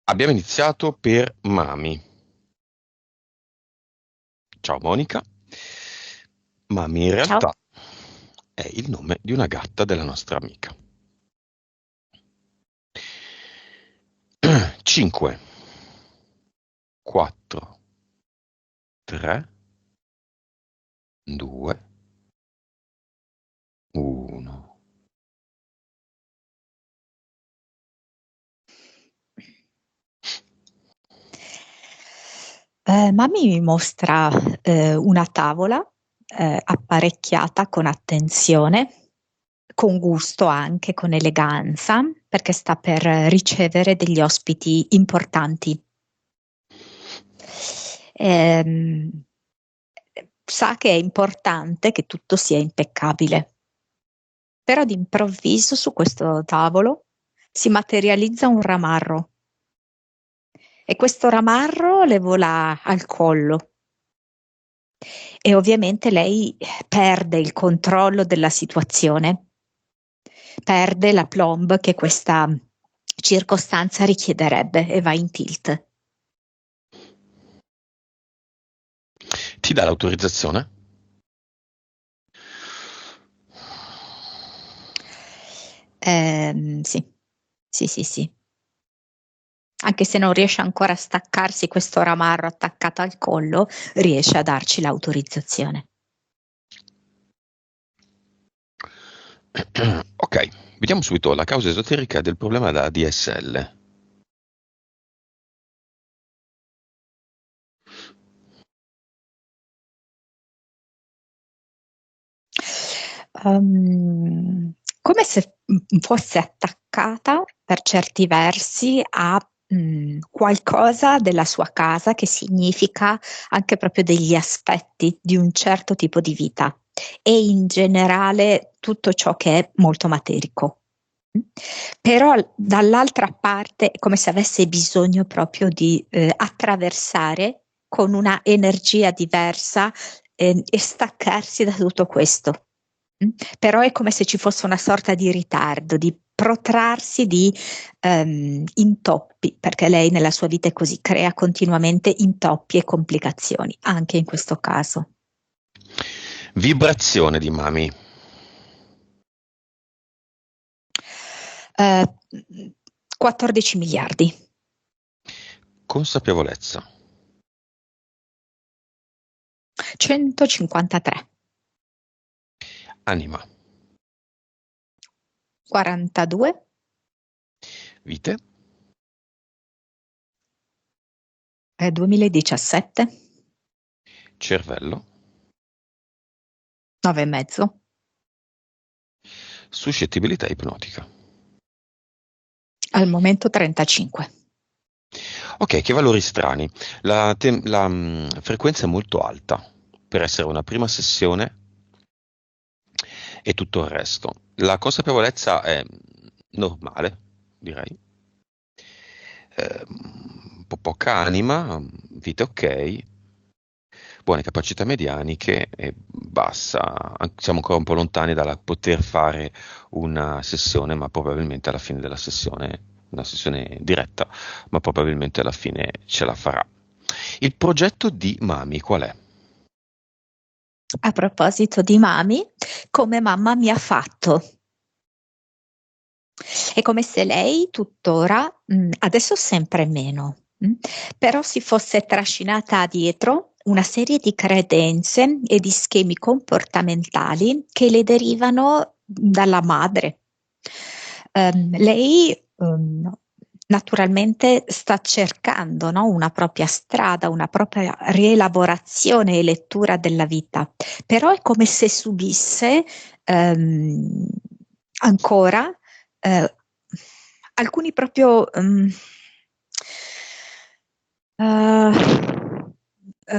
Abbiamo iniziato per Mami. Ciao Monica. Mami in Ciao. realtà è il nome di una gatta della nostra amica. 5, 4, 3, 2, 1. Mammi mi mostra una tavola apparecchiata con attenzione, con gusto anche, con eleganza, perché sta per ricevere degli ospiti importanti. Ehm, Sa che è importante che tutto sia impeccabile, però d'improvviso su questo tavolo si materializza un ramarro e questo ramarro le vola al collo. E ovviamente lei perde il controllo della situazione, perde la plomb che questa circostanza richiederebbe e va in tilt. Ti dà l'autorizzazione? Sì, sì, sì, sì. Anche se non riesce ancora a staccarsi questo ramarro attaccato al collo, riesce a darci l'autorizzazione. Ok, vediamo subito la causa esoterica del problema da DSL. Come se fosse attaccata per certi versi a qualcosa della sua casa che significa anche proprio degli aspetti di un certo tipo di vita e in generale tutto ciò che è molto materico. Però dall'altra parte è come se avesse bisogno proprio di attraversare con una energia diversa e staccarsi da tutto questo. Mm? Però è come se ci fosse una sorta di ritardo, di protrarsi di intoppi, perché lei nella sua vita è così, crea continuamente intoppi e complicazioni, anche in questo caso. Vibrazione di Mami. Eh, 14 miliardi, Consapevolezza. 153, Anima. 42, Vite. 2017, Cervello. 9 e mezzo, Suscettibilità ipnotica. al momento 35. Ok, che valori strani. La frequenza è molto alta per essere una prima sessione e tutto il resto. La consapevolezza è normale, direi. Un po' poca anima, vita ok, buone capacità medianiche e bassa. Siamo ancora un po' lontani dalla poter fare una sessione, ma probabilmente alla fine della sessione, una sessione diretta, ma probabilmente alla fine ce la farà. Il progetto di Mami qual è? A proposito di mami, come mamma mi ha fatto. È come se lei tuttora, adesso sempre meno, però si fosse trascinata dietro una serie di credenze e di schemi comportamentali che le derivano dalla madre. Lei naturalmente sta cercando, no, una propria strada, una propria rielaborazione e lettura della vita, però è come se subisse ehm, ancora eh, alcuni proprio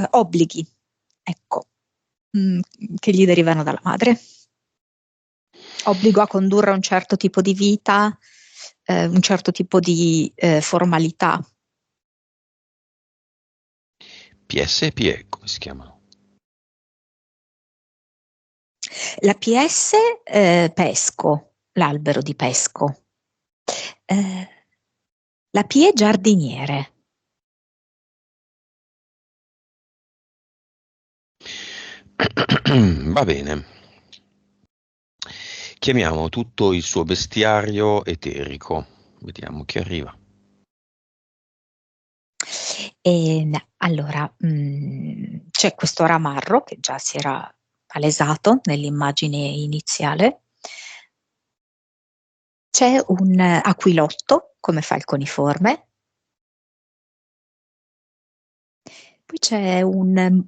obblighi, ecco, mm, che gli derivano dalla madre. Obbligo a condurre un certo tipo di vita, un certo tipo di formalità. PS e PE, come si chiamano? La PS, Pesco, l'albero di Pesco. Eh, La P è giardiniere. Va bene. Chiamiamo tutto il suo bestiario eterico. Vediamo chi arriva. Allora, c'è questo ramarro che già si era palesato nell'immagine iniziale. C'è un aquilotto come falconiforme. Poi c'è un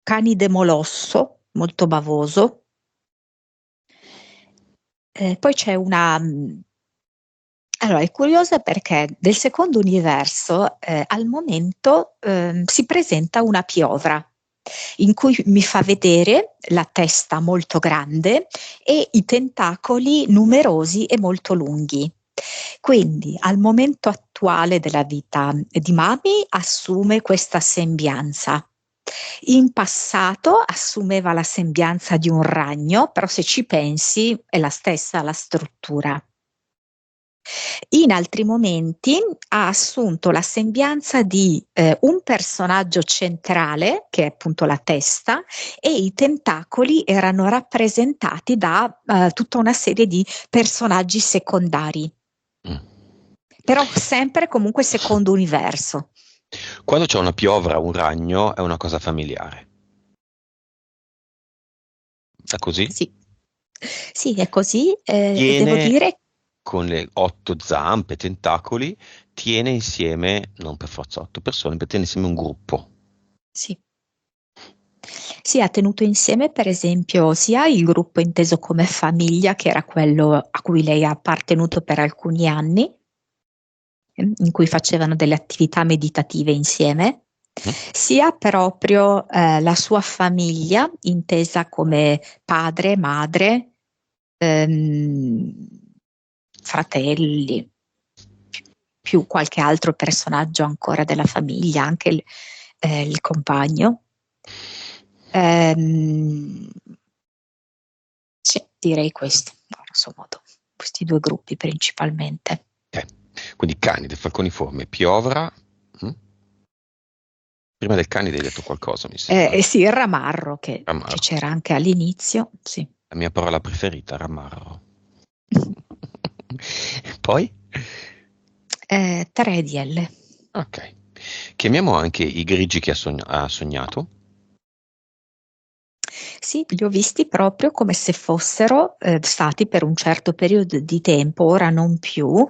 canide molosso molto bavoso. Poi c'è una... Allora, è curiosa perché del secondo universo al momento si presenta una piovra in cui mi fa vedere la testa molto grande e i tentacoli numerosi e molto lunghi. Quindi al momento attuale della vita di Mami assume questa sembianza. In passato assumeva la sembianza di un ragno, però se ci pensi è la stessa la struttura. In altri momenti ha assunto la sembianza di un personaggio centrale, che è appunto la testa, e i tentacoli erano rappresentati da tutta una serie di personaggi secondari, però sempre comunque secondo universo. Quando c'è una piovra, un ragno, è una cosa familiare. È così? Sì, sì, è così. E devo Tiene, dire con le 8 zampe, tentacoli, tiene insieme, non per forza 8 persone, ma tiene insieme un gruppo. sì. Sì, ha tenuto insieme per esempio sia il gruppo inteso come famiglia, che era quello a cui lei ha appartenuto per alcuni anni, in cui facevano delle attività meditative insieme, sia proprio la sua famiglia, intesa come padre, madre, fratelli, più qualche altro personaggio ancora della famiglia, anche il compagno. Sì, direi questo, grosso modo, questi due gruppi principalmente. Quindi canide, falconiforme, piovra. Prima del canide hai detto qualcosa, mi sembra. Sì, il ramarro che Ramarro. c'era anche all'inizio, sì. La mia parola preferita, ramarro. Poi? 3 di L. Ok. Chiamiamo anche i grigi che ha sognato. Sì, li ho visti proprio come se fossero stati per un certo periodo di tempo, ora non più,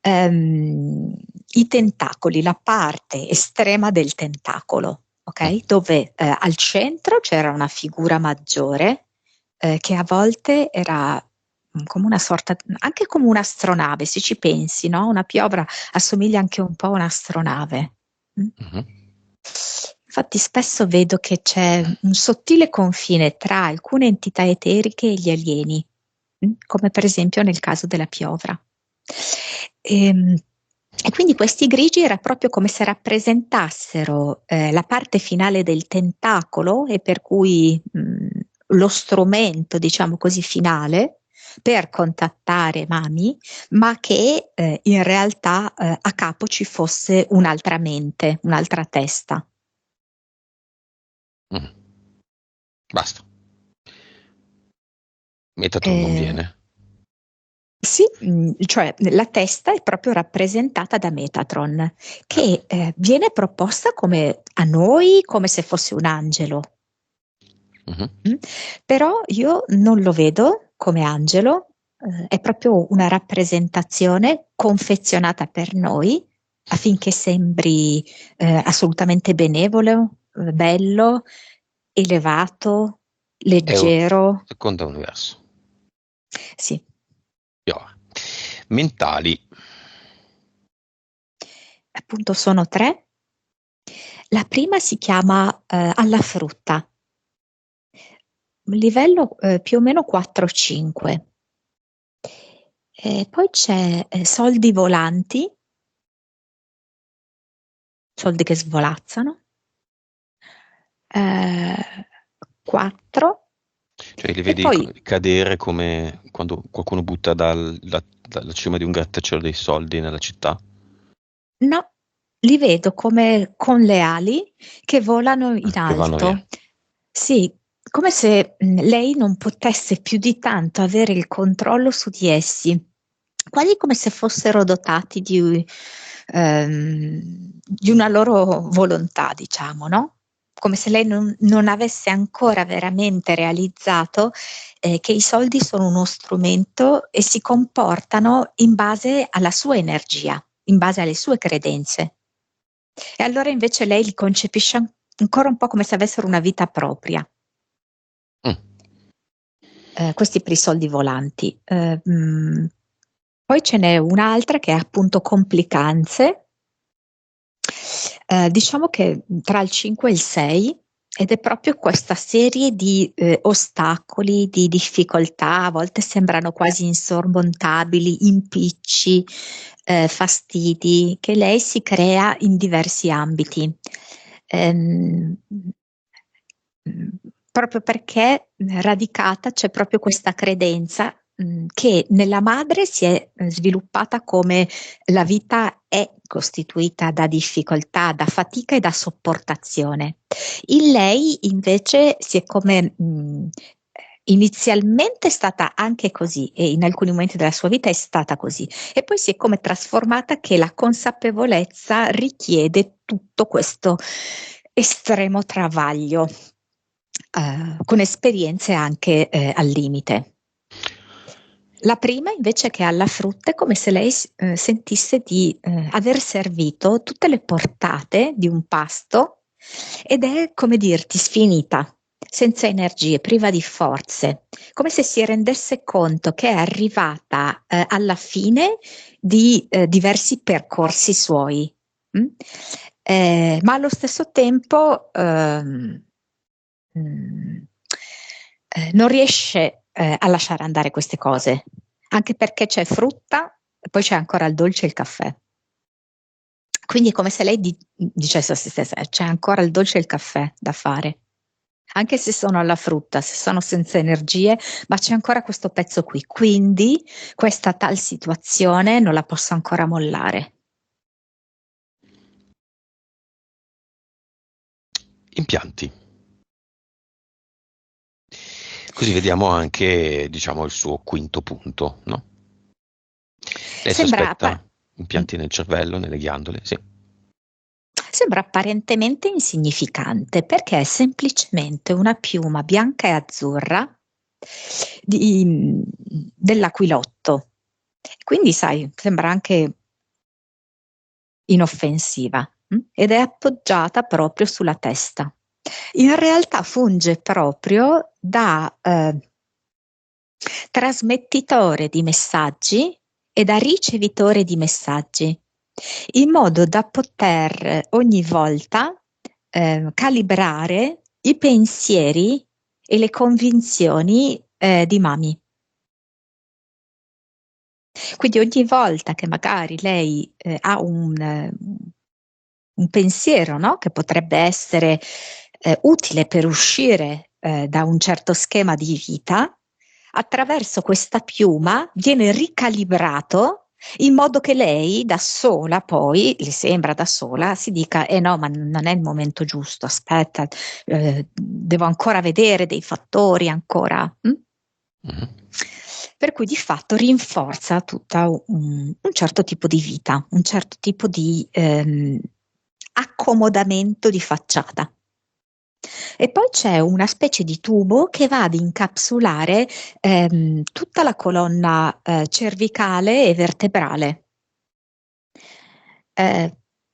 i tentacoli, la parte estrema del tentacolo, ok? Dove al centro c'era una figura maggiore che a volte era come una sorta, anche come un'astronave, se ci pensi, no? Una piovra assomiglia anche un po' a un'astronave. Infatti spesso vedo che c'è un sottile confine tra alcune entità eteriche e gli alieni, come per esempio nel caso della piovra. E quindi questi grigi era proprio come se rappresentassero la parte finale del tentacolo e per cui lo strumento, diciamo così, finale per contattare Mami, ma che in realtà a capo ci fosse un'altra mente, un'altra testa. Basta. Metatron non viene. Sì, cioè la testa è proprio rappresentata da Metatron, che viene proposta come a noi, come se fosse un angelo. Però io non lo vedo come angelo, è proprio una rappresentazione confezionata per noi affinché sembri assolutamente benevolo, bello, elevato, È un leggero. secondo universo. Sì. Piovra. Mentali. Appunto sono 3. La prima si chiama Alla frutta, livello più o meno 4-5. Poi c'è soldi volanti, soldi che svolazzano, 4. Cioè li E vedi poi cadere come quando qualcuno butta dalla cima di un grattacielo dei soldi nella città? No, li vedo come con le ali che volano in Che vanno via. alto. Sì, come se lei non potesse più di tanto avere il controllo su di essi, quasi come se fossero dotati di una loro volontà, diciamo, no? Come se lei non avesse ancora veramente realizzato che i soldi sono uno strumento e si comportano in base alla sua energia, in base alle sue credenze. E allora invece lei li concepisce ancora un po' come se avessero una vita propria. Mm. Questi per i soldi volanti. Poi ce n'è un'altra che è appunto complicanze. Diciamo che tra il 5 e il 6, ed è proprio questa serie di ostacoli, di difficoltà, a volte sembrano quasi insormontabili, impicci, fastidi, che lei si crea in diversi ambiti. Ehm, Proprio perché radicata c'è proprio questa credenza che nella madre si è sviluppata come la vita è costituita da difficoltà, da fatica e da sopportazione. In lei invece si è come inizialmente è stata anche così e in alcuni momenti della sua vita è stata così e poi si è come trasformata che la consapevolezza richiede tutto questo estremo travaglio con esperienze anche al limite. La prima invece che alla frutta è come se lei sentisse di aver servito tutte le portate di un pasto ed è come dirti sfinita, senza energie, priva di forze, come se si rendesse conto che è arrivata alla fine di diversi percorsi suoi, ma allo stesso tempo non riesce a lasciare andare queste cose, anche perché c'è frutta e poi c'è ancora il dolce e il caffè. Quindi è come se lei dicesse a se stessa, c'è ancora il dolce e il caffè da fare, anche se sono alla frutta, se sono senza energie, ma c'è ancora questo pezzo qui. Quindi questa tal situazione non la posso ancora mollare. Impianti. Così vediamo anche, diciamo, il suo quinto punto, no? Lei si Sembra, aspetta impianti nel cervello, nelle ghiandole, sì. Sembra apparentemente insignificante perché è semplicemente una piuma bianca e azzurra dell'aquilotto. Quindi, sai, sembra anche inoffensiva ed è appoggiata proprio sulla testa. In realtà funge proprio da trasmettitore di messaggi e da ricevitore di messaggi, in modo da poter ogni volta calibrare i pensieri e le convinzioni di Mami. Quindi ogni volta che magari lei ha un pensiero, no? Che potrebbe essere utile per uscire da un certo schema di vita, attraverso questa piuma viene ricalibrato in modo che lei da sola, poi le sembra da sola, si dica: no, ma non è il momento giusto, aspetta, devo ancora vedere dei fattori ancora. Mhm. Per cui di fatto rinforza tutto un certo tipo di vita, un certo tipo di accomodamento di facciata. E poi c'è una specie di tubo che va ad incapsulare tutta la colonna cervicale e vertebrale.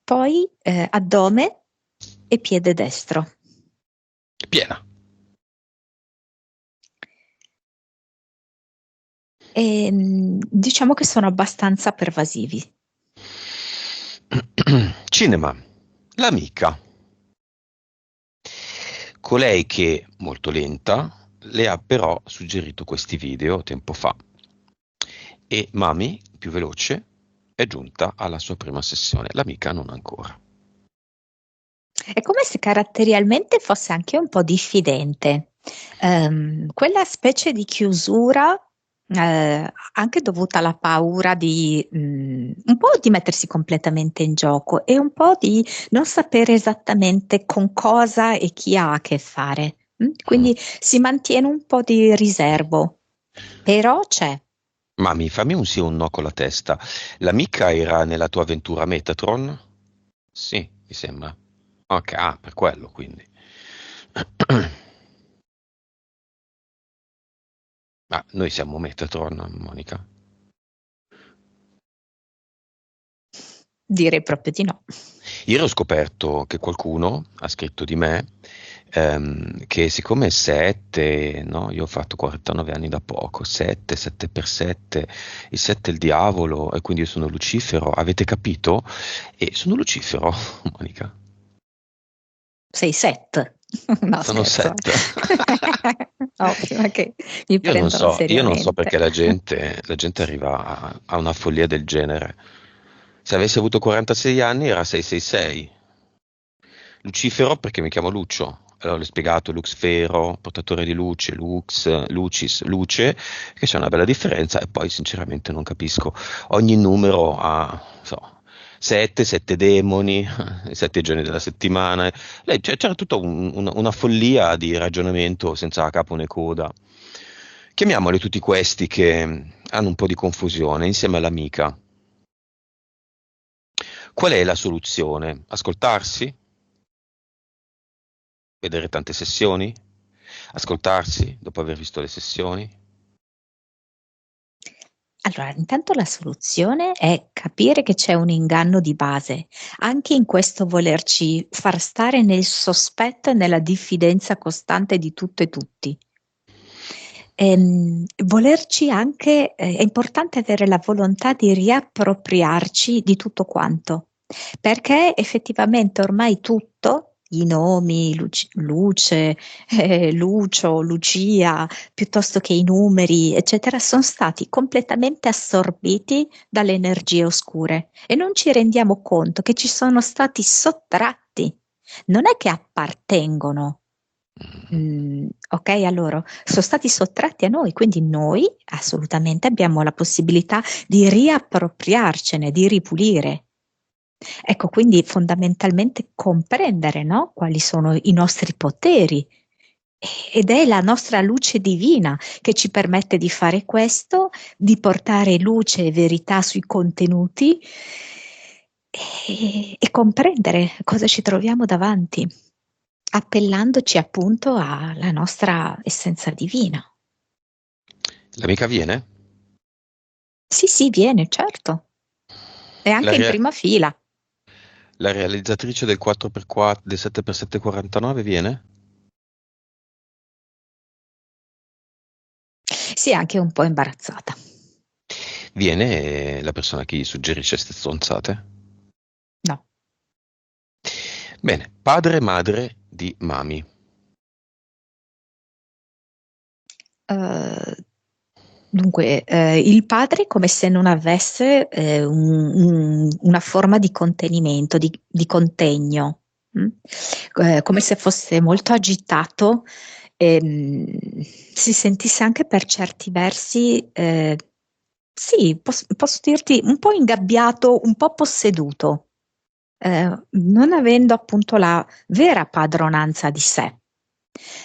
Poi addome e piede destro. Piena. E, diciamo che sono abbastanza pervasivi. Cinema. L'amica. Colei che, molto lenta, le ha però suggerito questi video tempo fa. E Mami, più veloce, è giunta alla sua prima sessione. L'amica non ancora. È come se caratterialmente fosse anche un po' diffidente. Quella specie di chiusura anche dovuta alla paura di un po' di mettersi completamente in gioco e un po' di non sapere esattamente con cosa e chi ha a che fare. Quindi si mantiene un po' di riservo, però c'è. Mami, fammi un sì o un no con la testa. L'amica era nella tua avventura Metatron? Sì, mi sembra. Ok, per quello quindi. Ma noi siamo Metatron, Monica. Direi proprio di no. Ieri ho scoperto che qualcuno ha scritto di me che siccome 7, no, io ho fatto 49 anni da poco, 7, 7 per 7, il 7 è il diavolo e quindi io sono Lucifero, avete capito? E sono Lucifero, Monica. Sei set. No, Sono scherzo. 7. No, prima che mi prendano Io non so seriamente. perché la gente arriva a una follia del genere. Se avessi avuto 46 anni era 666. Lucifero perché mi chiamo Lucio. Allora l'ho spiegato, Luxfero, portatore di luce, Lux, Lucis, luce, che c'è una bella differenza e poi sinceramente non capisco. Ogni numero ha, so, 7, 7 demoni, 7 giorni della settimana. C'era tutta una follia di ragionamento senza capo né coda. Chiamiamoli tutti questi che hanno un po' di confusione insieme all'amica. Qual è la soluzione? Ascoltarsi? Vedere tante sessioni? Ascoltarsi dopo aver visto le sessioni? Allora, intanto la soluzione è capire che c'è un inganno di base, anche in questo volerci far stare nel sospetto e nella diffidenza costante di tutto e tutti. Volerci anche, è importante avere la volontà di riappropriarci di tutto quanto, perché effettivamente ormai tutto, i nomi, luce, Lucio, Lucia, piuttosto che i numeri, eccetera, sono stati completamente assorbiti dalle energie oscure e non ci rendiamo conto che ci sono stati sottratti. Non è che appartengono, ok, a loro, sono stati sottratti a noi, quindi noi assolutamente abbiamo la possibilità di riappropriarcene, di ripulire. Ecco, quindi fondamentalmente comprendere, no? Quali sono i nostri poteri. Ed è la nostra luce divina che ci permette di fare questo, di portare luce e verità sui contenuti e comprendere cosa ci troviamo davanti, appellandoci appunto alla nostra essenza divina. L'amica viene? Sì, sì, viene, certo. E La, anche in rea- prima fila. la realizzatrice del 4x4, del 7x7 49 viene? Sì, anche un po' imbarazzata. Viene la persona che gli suggerisce queste stronzate? No. Bene, padre e madre di Mami. Eh, Dunque, il padre come se non avesse una forma di contenimento, di contegno, come se fosse molto agitato, si sentisse anche per certi versi, sì, posso dirti un po' ingabbiato, un po' posseduto, non avendo appunto la vera padronanza di sé.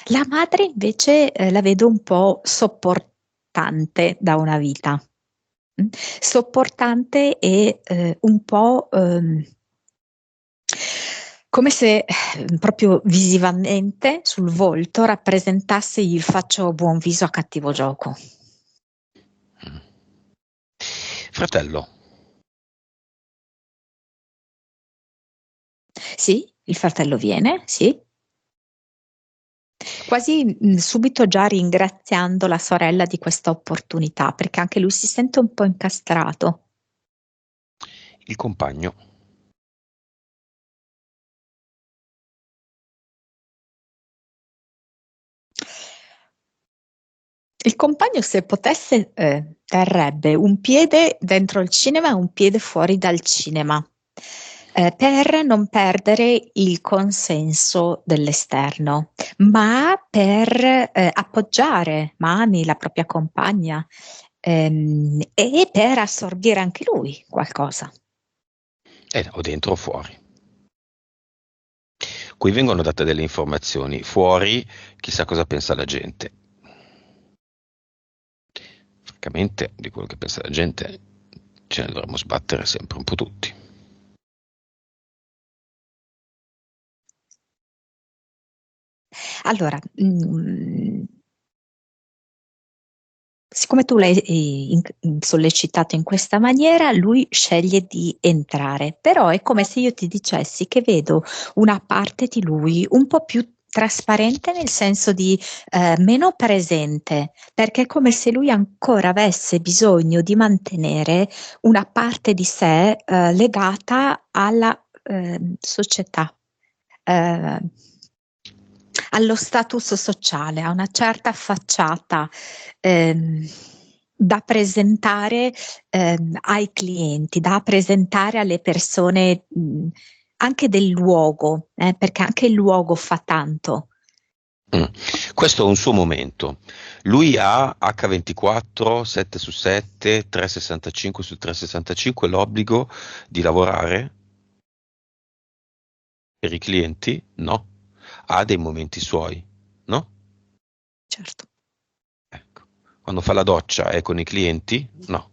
La madre invece la vedo un po' sopportante da una vita, sopportante e un po' come se proprio visivamente sul volto rappresentasse il faccio buon viso a cattivo gioco. Fratello. Sì, il fratello viene, sì. Quasi subito già ringraziando la sorella di questa opportunità, perché anche lui si sente un po' incastrato. Il compagno. Il compagno, se potesse, terrebbe un piede dentro il cinema e un piede fuori dal cinema, per non perdere il consenso dell'esterno, ma per appoggiare Mani, la propria compagna, e per assorbire anche lui qualcosa. O dentro o fuori. Qui vengono date delle informazioni, fuori chissà cosa pensa la gente. Francamente, di quello che pensa la gente ce ne dovremmo sbattere sempre un po' tutti. Allora, siccome tu l'hai sollecitato in questa maniera, lui sceglie di entrare, però è come se io ti dicessi che vedo una parte di lui un po' più trasparente, nel senso di meno presente, perché è come se lui ancora avesse bisogno di mantenere una parte di sé legata alla società, allo status sociale, a una certa facciata da presentare ai clienti, da presentare alle persone anche del luogo, perché anche il luogo fa tanto. Questo è un suo momento. Lui ha H24, 7 su 7, 365 su 365, l'obbligo di lavorare per i clienti? No. Ha dei momenti suoi? No. Certo. Ecco. Quando fa la doccia è con i clienti? No.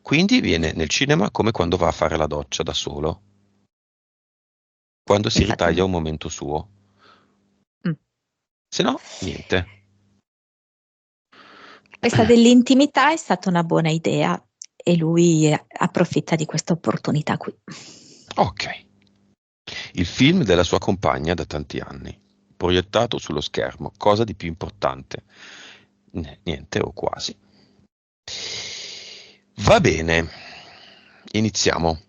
Quindi viene nel cinema come quando va a fare la doccia da solo, quando si Infatti, ritaglia un momento suo. Se no, niente. questa dell'intimità è stata una buona idea e lui approfitta di questa opportunità qui. Ok. Il film della sua compagna da tanti anni, proiettato sullo schermo, cosa di più importante? Niente o quasi. Va bene, iniziamo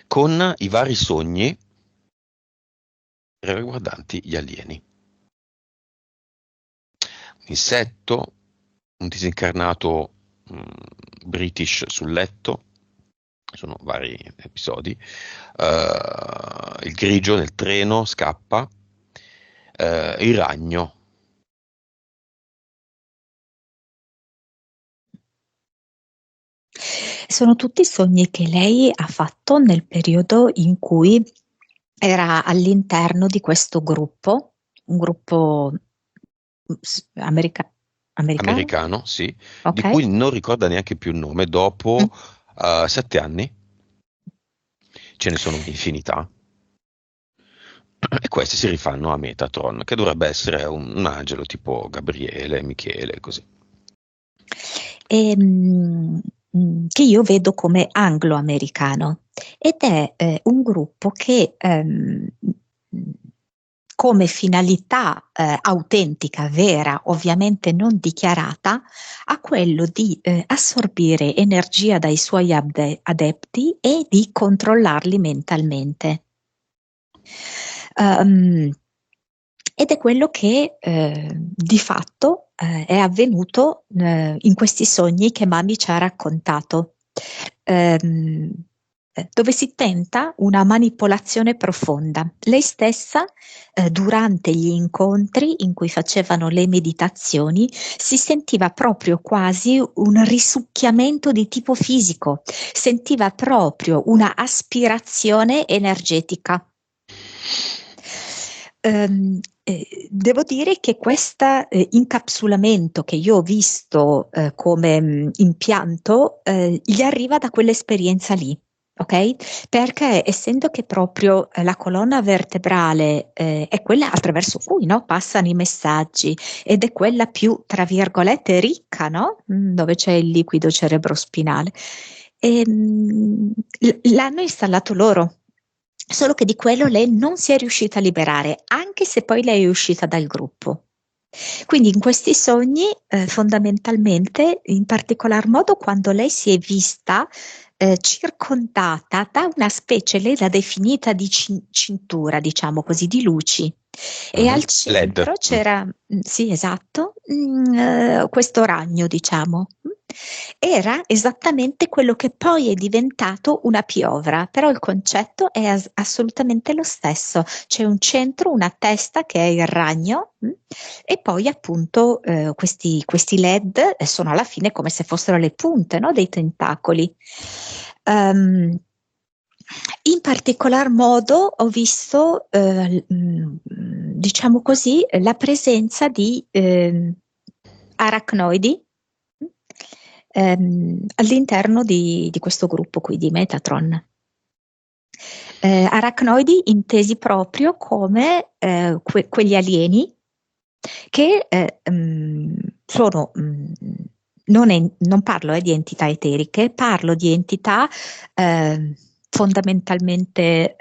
con i vari sogni riguardanti gli alieni. Un insetto, un disincarnato British sul letto, sono vari episodi, il grigio nel treno scappa, il ragno. Sono tutti sogni che lei ha fatto nel periodo in cui era all'interno di questo gruppo, un gruppo americano? Americano, sì, di Ok. cui non ricorda neanche più il nome, dopo 7 anni, ce ne sono un'infinità, e questi si rifanno a Metatron, che dovrebbe essere un angelo tipo Gabriele, Michele, così. Che io vedo come anglo-americano, ed è un gruppo che come finalità autentica, vera, ovviamente non dichiarata, ha quello di assorbire energia dai suoi adepti e di controllarli mentalmente. Ed è quello che di fatto è avvenuto in questi sogni che Mami ci ha raccontato, dove si tenta una manipolazione profonda. Lei stessa, durante gli incontri in cui facevano le meditazioni, si sentiva proprio quasi un risucchiamento di tipo fisico, sentiva proprio una aspirazione energetica. Devo dire che questo incapsulamento che io ho visto come impianto gli arriva da quell'esperienza lì, ok? Perché essendo che proprio la colonna vertebrale è quella attraverso cui, no, passano i messaggi, ed è quella più, tra virgolette, ricca, no? Dove c'è il liquido cerebrospinale. L'hanno installato loro. Solo che di quello lei non si è riuscita a liberare, anche se poi lei è uscita dal gruppo. Quindi in questi sogni, fondamentalmente, in particolar modo quando lei si è vista circondata da una specie, lei l'ha definita di cintura, diciamo così, di luci. E al LED. centro c'era, sì, esatto, questo ragno, diciamo. Era esattamente quello che poi è diventato una piovra, però il concetto è assolutamente lo stesso. C'è un centro, una testa che è il ragno, e poi appunto questi LED sono alla fine come se fossero le punte, no, dei tentacoli. In particolar modo ho visto, diciamo così, la presenza di arachnoidi all'interno di questo gruppo qui di Metatron. Arachnoidi intesi proprio come quegli alieni che sono, non parlo di entità eteriche, parlo di entità fondamentalmente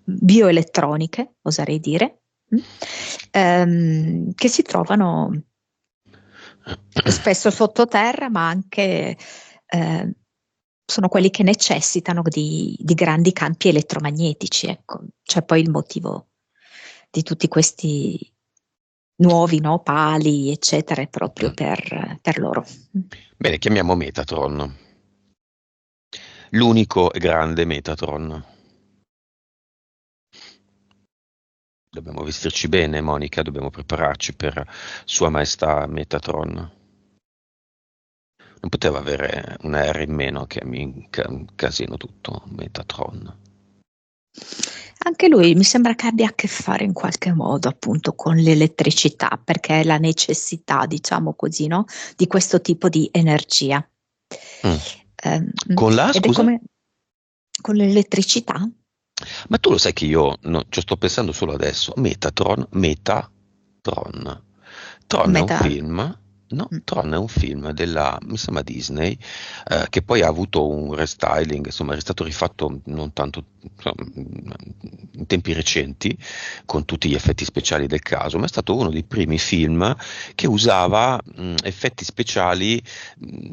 bioelettroniche, oserei dire, che si trovano spesso sottoterra, ma anche sono quelli che necessitano di grandi campi elettromagnetici. Ecco, c'è poi il motivo di tutti questi nuovi, no, pali, eccetera, è proprio per loro. Bene, chiamiamo Metatron. L'unico e grande Metatron. Dobbiamo vestirci bene, Monica, dobbiamo prepararci per Sua Maestà Metatron. Non poteva avere una R in meno che mi incasino tutto, Metatron. Anche lui mi sembra che abbia a che fare in qualche modo appunto con l'elettricità, perché è la necessità, diciamo così, no, di questo tipo di energia. Con la, Ed è scusa? come con l'elettricità? Ma tu lo sai che io ci sto pensando solo adesso. Metatron, Metatron. Tron è un Meta. film, no, Tron è un film della, mi sembra Disney, che poi ha avuto un restyling, insomma, è stato rifatto non tanto, insomma, in tempi recenti, con tutti gli effetti speciali del caso, ma è stato uno dei primi film che usava effetti speciali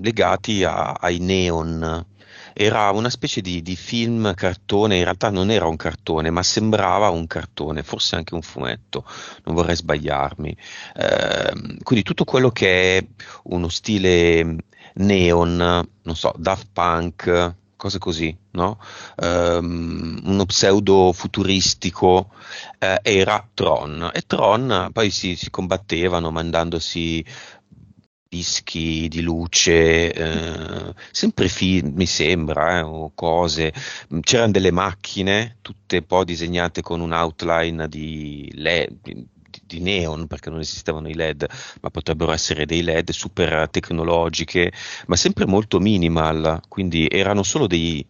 legati ai neon. Era una specie di film cartone, in realtà non era un cartone, ma sembrava un cartone, forse anche un fumetto, non vorrei sbagliarmi. Quindi tutto quello che è uno stile neon, non so, Daft Punk, cose così, no? Uno pseudo futuristico, era Tron, e Tron poi si combattevano mandandosi dischi di luce, sempre film, mi sembra, o cose. C'erano delle macchine, tutte un po' disegnate con un outline di LED, di neon, perché non esistevano i LED, ma potrebbero essere dei LED super tecnologiche, ma sempre molto minimal, quindi erano solo un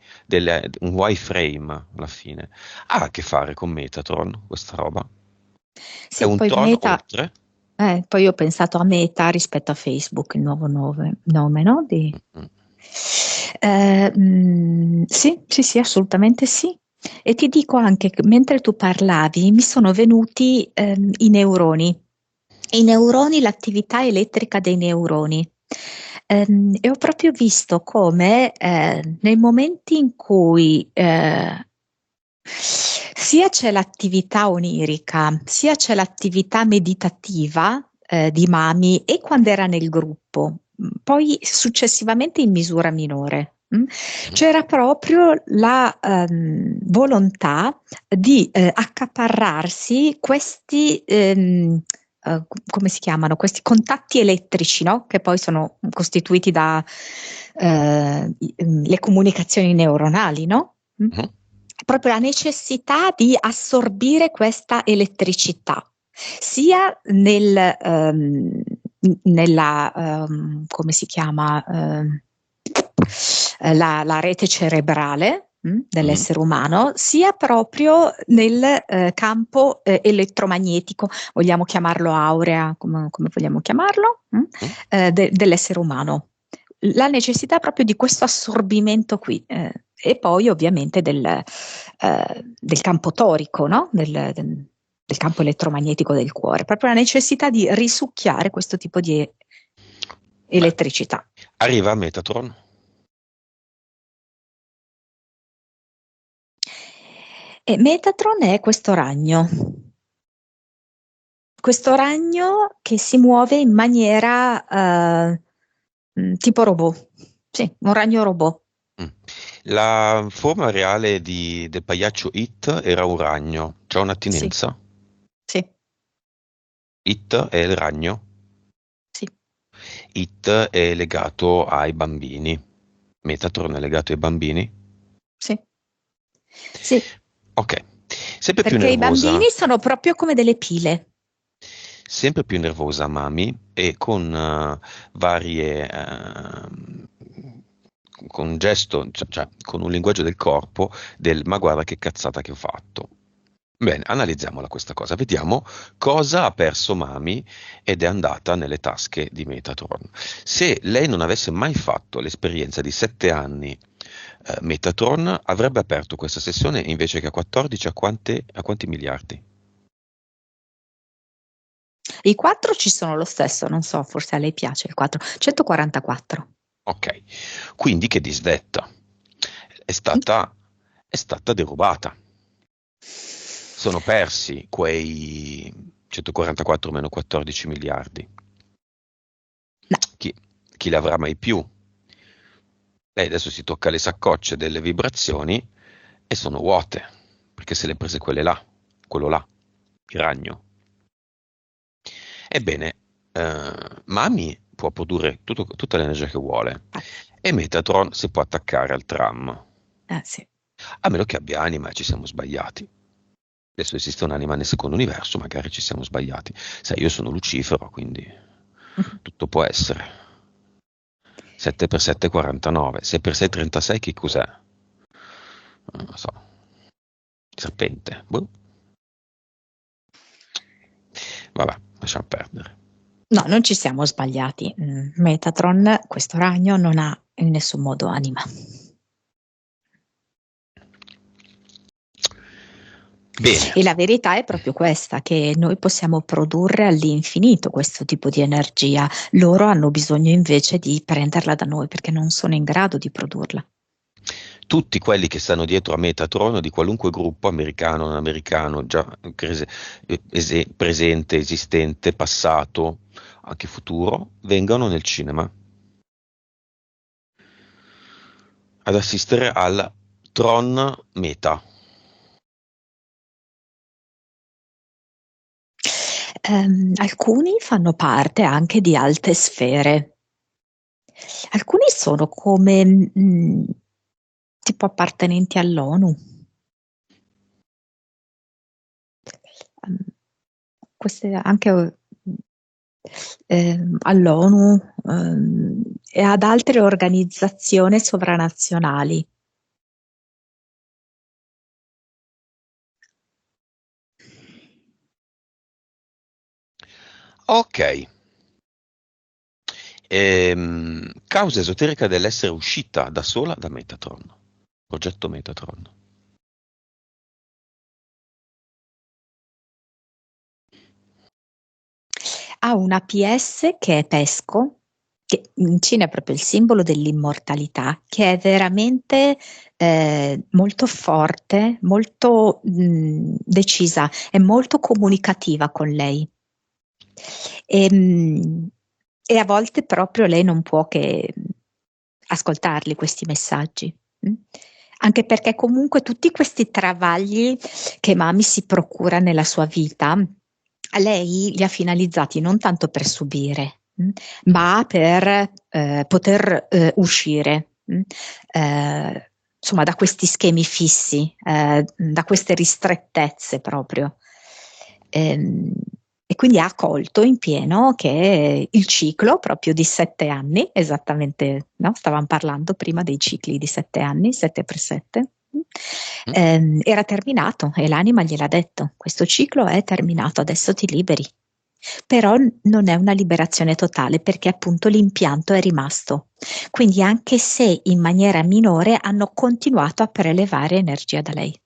wireframe alla fine. Ha a che fare con Metatron, questa roba? È Sì, un poi Tron Meta, oltre? poi ho pensato a Meta rispetto a Facebook, il nuovo nome, no? Mm. Sì, sì, sì, assolutamente sì. E ti dico anche che mentre tu parlavi mi sono venuti i neuroni. I neuroni, l'attività elettrica dei neuroni. E ho proprio visto come nei momenti in cui sia c'è l'attività onirica, sia c'è l'attività meditativa di Mami e quando era nel gruppo, poi successivamente in misura minore. C'era proprio la volontà di accaparrarsi questi, come si chiamano, questi contatti elettrici, no? Che poi sono costituiti da le comunicazioni neuronali, no? Mhm. Proprio la necessità di assorbire questa elettricità, sia nella, come si chiama, la rete cerebrale Mhm. dell'essere umano, sia proprio nel campo elettromagnetico, vogliamo chiamarlo aurea, come vogliamo chiamarlo, Mhm. dell'essere umano. La necessità proprio di questo assorbimento qui, e poi ovviamente del campo torico, no? Del campo elettromagnetico del cuore, proprio la necessità di risucchiare questo tipo di Beh, elettricità. arriva Metatron. E Metatron è questo ragno che si muove in maniera tipo robot. Sì, un ragno robot. Mm. La forma reale del pagliaccio It era un ragno. C'è Sì, un'attinenza? sì, It è il ragno. sì, It è legato ai bambini. Metatron è legato ai bambini. sì. Sì, Ok. Sempre più perché i nervosa. bambini sono proprio come delle pile. Sempre più nervosa Mami e con varie con un gesto, cioè, con un linguaggio del corpo del ma guarda che cazzata che ho fatto. Bene, analizziamola questa cosa, vediamo cosa ha perso Mami ed è andata nelle tasche di Metatron. Se lei non avesse mai fatto l'esperienza di 7 anni Metatron, avrebbe aperto questa sessione invece che a 14 a quanti miliardi? I 4 ci sono lo stesso, non so, forse a lei piace il 4. 144. Ok, quindi che disdetta. È stata, è stata derubata. Sono persi quei 144 meno 14 miliardi. No. Chi li avrà mai più? Lei adesso si tocca le saccocce delle vibrazioni e sono vuote, perché se le prese quelle là, quello là, il ragno. Ebbene, Mami può produrre tutta l'energia che vuole e Metatron si può attaccare al tram. Sì. A meno che abbia anima e ci siamo sbagliati. Adesso esiste un'anima nel secondo universo, magari ci siamo sbagliati. Sai, io sono Lucifero, quindi tutto può essere. 7 per 7 49, 6 per 6 36, che cos'è? Non lo so. Serpente. Boh. Vabbè, lasciamo perdere. No, non ci siamo sbagliati. Metatron, questo ragno, non ha in nessun modo anima. Bene. E la verità è proprio questa, che noi possiamo produrre all'infinito questo tipo di energia. Loro hanno bisogno invece di prenderla da noi perché non sono in grado di produrla. Tutti quelli che stanno dietro a Metatron di qualunque gruppo, americano, non americano, già presente, esistente, passato, anche futuro, vengano nel cinema ad assistere al Tron Meta. Alcuni fanno parte anche di alte sfere. Alcuni sono come tipo appartenenti all'ONU. Ehm, Queste anche all'ONU e ad altre organizzazioni sovranazionali. Ok. Causa esoterica dell'essere uscita da sola da Metatron. Progetto Metatron. Ha una PS che è Pesco, che in Cina è proprio il simbolo dell'immortalità, che è veramente molto forte, molto decisa, è molto comunicativa con lei. E a volte proprio lei non può che ascoltarli questi messaggi. Anche perché comunque tutti questi travagli che Mami si procura nella sua vita, a lei li ha finalizzati non tanto per subire, ma per poter uscire, insomma, da questi schemi fissi, da queste ristrettezze proprio. E quindi ha colto in pieno che il ciclo proprio di 7 anni, esattamente, no? Stavamo parlando prima dei cicli di 7 anni, 7 per 7, Mm? era terminato e l'anima gliel'ha detto, questo ciclo è terminato, adesso ti liberi. Però non è una liberazione totale perché appunto l'impianto è rimasto. Quindi anche se in maniera minore hanno continuato a prelevare energia da lei.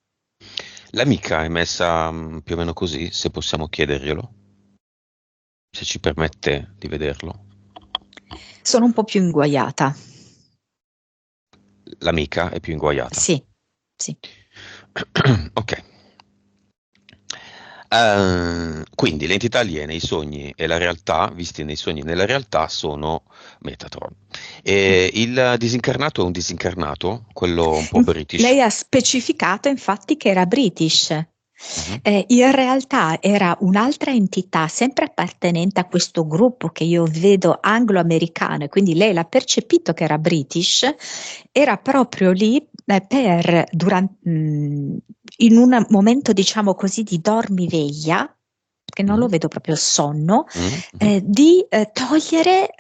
L'amica è messa più o meno così, se possiamo chiederglielo, se ci permette di vederlo. Sono un po' più inguaiata. L'amica è più inguaiata. Sì, sì. Ok. Quindi le entità aliene, i sogni e la realtà, visti nei sogni e nella realtà, sono Metatron. E il disincarnato è un disincarnato, quello un po' British. Lei ha specificato infatti che era British. Mhm. In realtà era un'altra entità sempre appartenente a questo gruppo che io vedo anglo-americano, e quindi lei l'ha percepito che era British, era proprio lì in un momento diciamo così di dormiveglia, che non lo Mhm. vedo proprio sonno, Mhm. Mhm. di togliere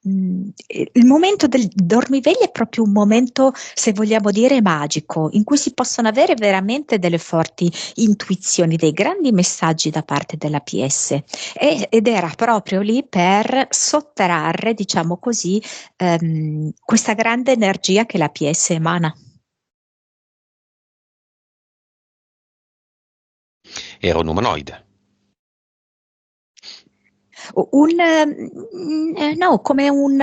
il momento del dormiveglia è proprio un momento, se vogliamo dire, magico, in cui si possono avere veramente delle forti intuizioni, dei grandi messaggi da parte della PS. Ed era proprio lì per sottrarre, diciamo così, questa grande energia che la PS emana. Era un umanoide. No, come un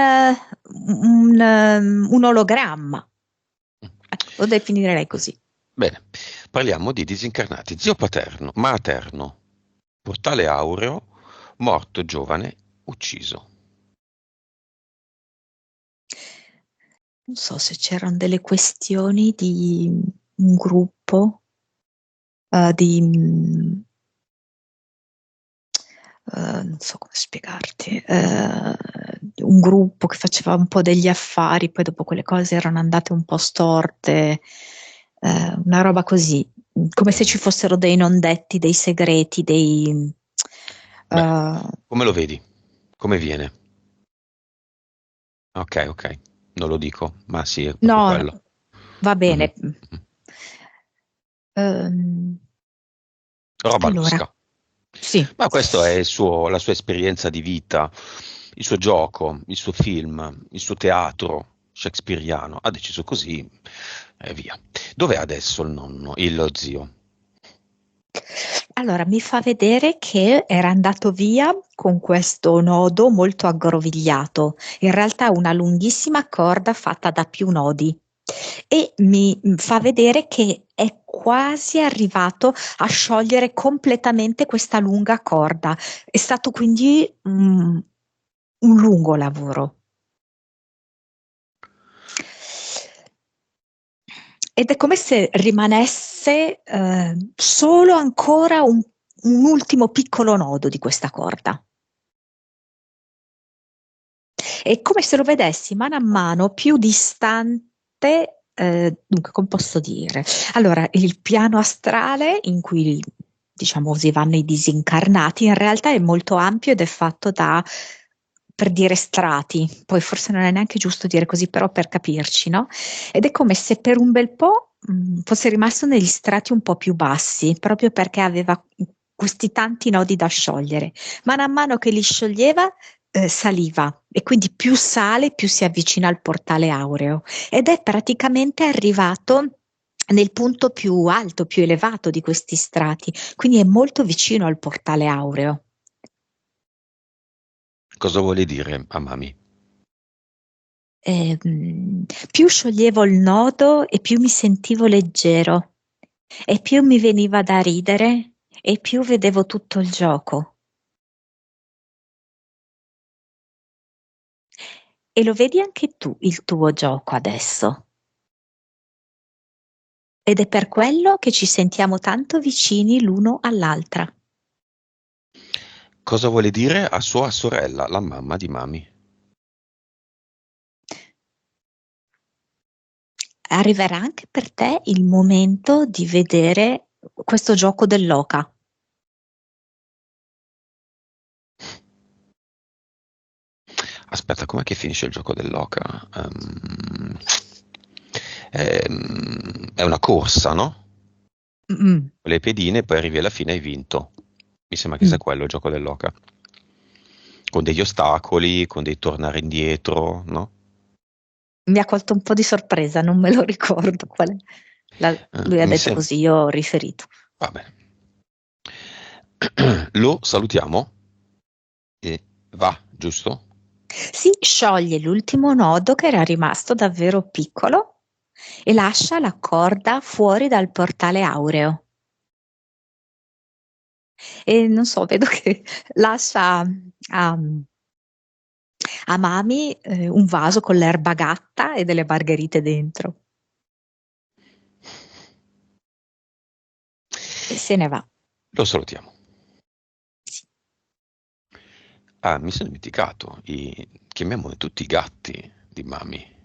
ologramma. Lo definirei così. Bene, parliamo di disincarnati. Zio paterno, materno, portale aureo, morto giovane, ucciso. Non so se c'erano delle questioni di un gruppo, non so come spiegarti, un gruppo che faceva un po' degli affari, poi dopo quelle cose erano andate un po' storte, una roba così, come se ci fossero dei non detti, dei segreti, Beh, eh, come lo vedi? Come viene? Ok, ok, non lo dico, ma sì, è proprio no, quello. va Mhm, bene. mhm. Ehm, Roba allora, losca. sì. Ma questa è la sua esperienza di vita, il suo gioco, il suo film, il suo teatro shakespeariano. Ha deciso così e via. Dov'è adesso il nonno, lo zio? Allora, mi fa vedere che era andato via con questo nodo molto aggrovigliato, in realtà una lunghissima corda fatta da più nodi, e mi fa vedere che è quasi arrivato a sciogliere completamente questa lunga corda. È stato quindi un lungo lavoro. Ed è come se rimanesse solo ancora un ultimo piccolo nodo di questa corda. È come se lo vedessi mano a mano più distante, dunque, come posso dire? Allora, il piano astrale in cui, diciamo così, vanno i disincarnati, in realtà è molto ampio ed è fatto da, per dire, strati, poi forse non è neanche giusto dire così, però per capirci, no? Ed è come se per un bel po' fosse rimasto negli strati un po' più bassi, proprio perché aveva questi tanti nodi da sciogliere. Mano a mano che li scioglieva, saliva, e quindi più sale, più si avvicina al portale aureo, ed è praticamente arrivato nel punto più alto, più elevato di questi strati, quindi è molto vicino al portale aureo. Cosa vuole dire a Mami? Più scioglievo il nodo e più mi sentivo leggero, e più mi veniva da ridere e più vedevo tutto il gioco. E lo vedi anche tu il tuo gioco adesso. Ed è per quello che ci sentiamo tanto vicini l'uno all'altra. Cosa vuole dire a sua sorella, la mamma di Mami? Arriverà anche per te il momento di vedere questo gioco dell'oca. Aspetta, com'è che finisce il gioco dell'oca? È una corsa, no? Mm, Con le pedine, poi arrivi alla fine e hai vinto. Mi sembra che sia mm. quello il gioco dell'oca. Con degli ostacoli, con dei tornare indietro, no? Mi ha colto un po' di sorpresa, non me lo ricordo qual è. Lui ha Mi detto sembra. così, io ho riferito. Va bene. Lo salutiamo e va, giusto? Si scioglie l'ultimo nodo che era rimasto davvero piccolo e lascia la corda fuori dal portale aureo. E non so, vedo che lascia a, a Mami un vaso con l'erba gatta e delle margherite dentro e se ne va. Lo salutiamo. Sì. Ah, mi sono dimenticato, chiamiamoli tutti i gatti di Mami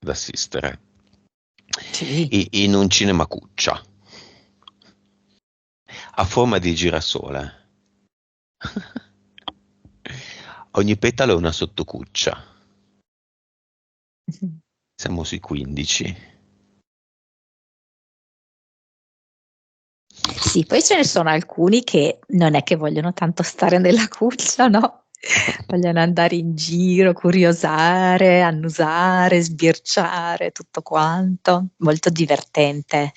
ad assistere Sì. in un cinemacuccia a forma di girasole. Ogni petalo è una sottocuccia. Siamo sui 15. Sì, poi ce ne sono alcuni che non è che vogliono tanto stare nella cuccia, no? Vogliono andare in giro, curiosare, annusare, sbirciare, tutto quanto. Molto divertente.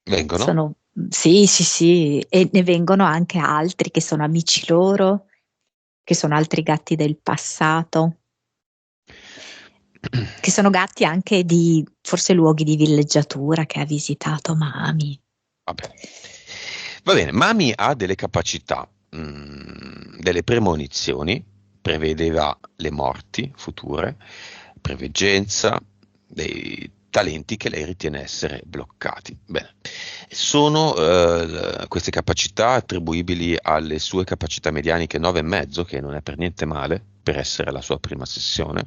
Vengono? Sì, sì, sì, e ne vengono anche altri che sono amici loro, che sono altri gatti del passato, che sono gatti anche di forse luoghi di villeggiatura che ha visitato Mami. Vabbè. Va bene, Mami ha delle capacità, delle premonizioni, prevedeva le morti future, preveggenza, dei talenti che lei ritiene essere bloccati. Bene. Sono queste capacità attribuibili alle sue capacità medianiche 9,5, che non è per niente male per essere la sua prima sessione.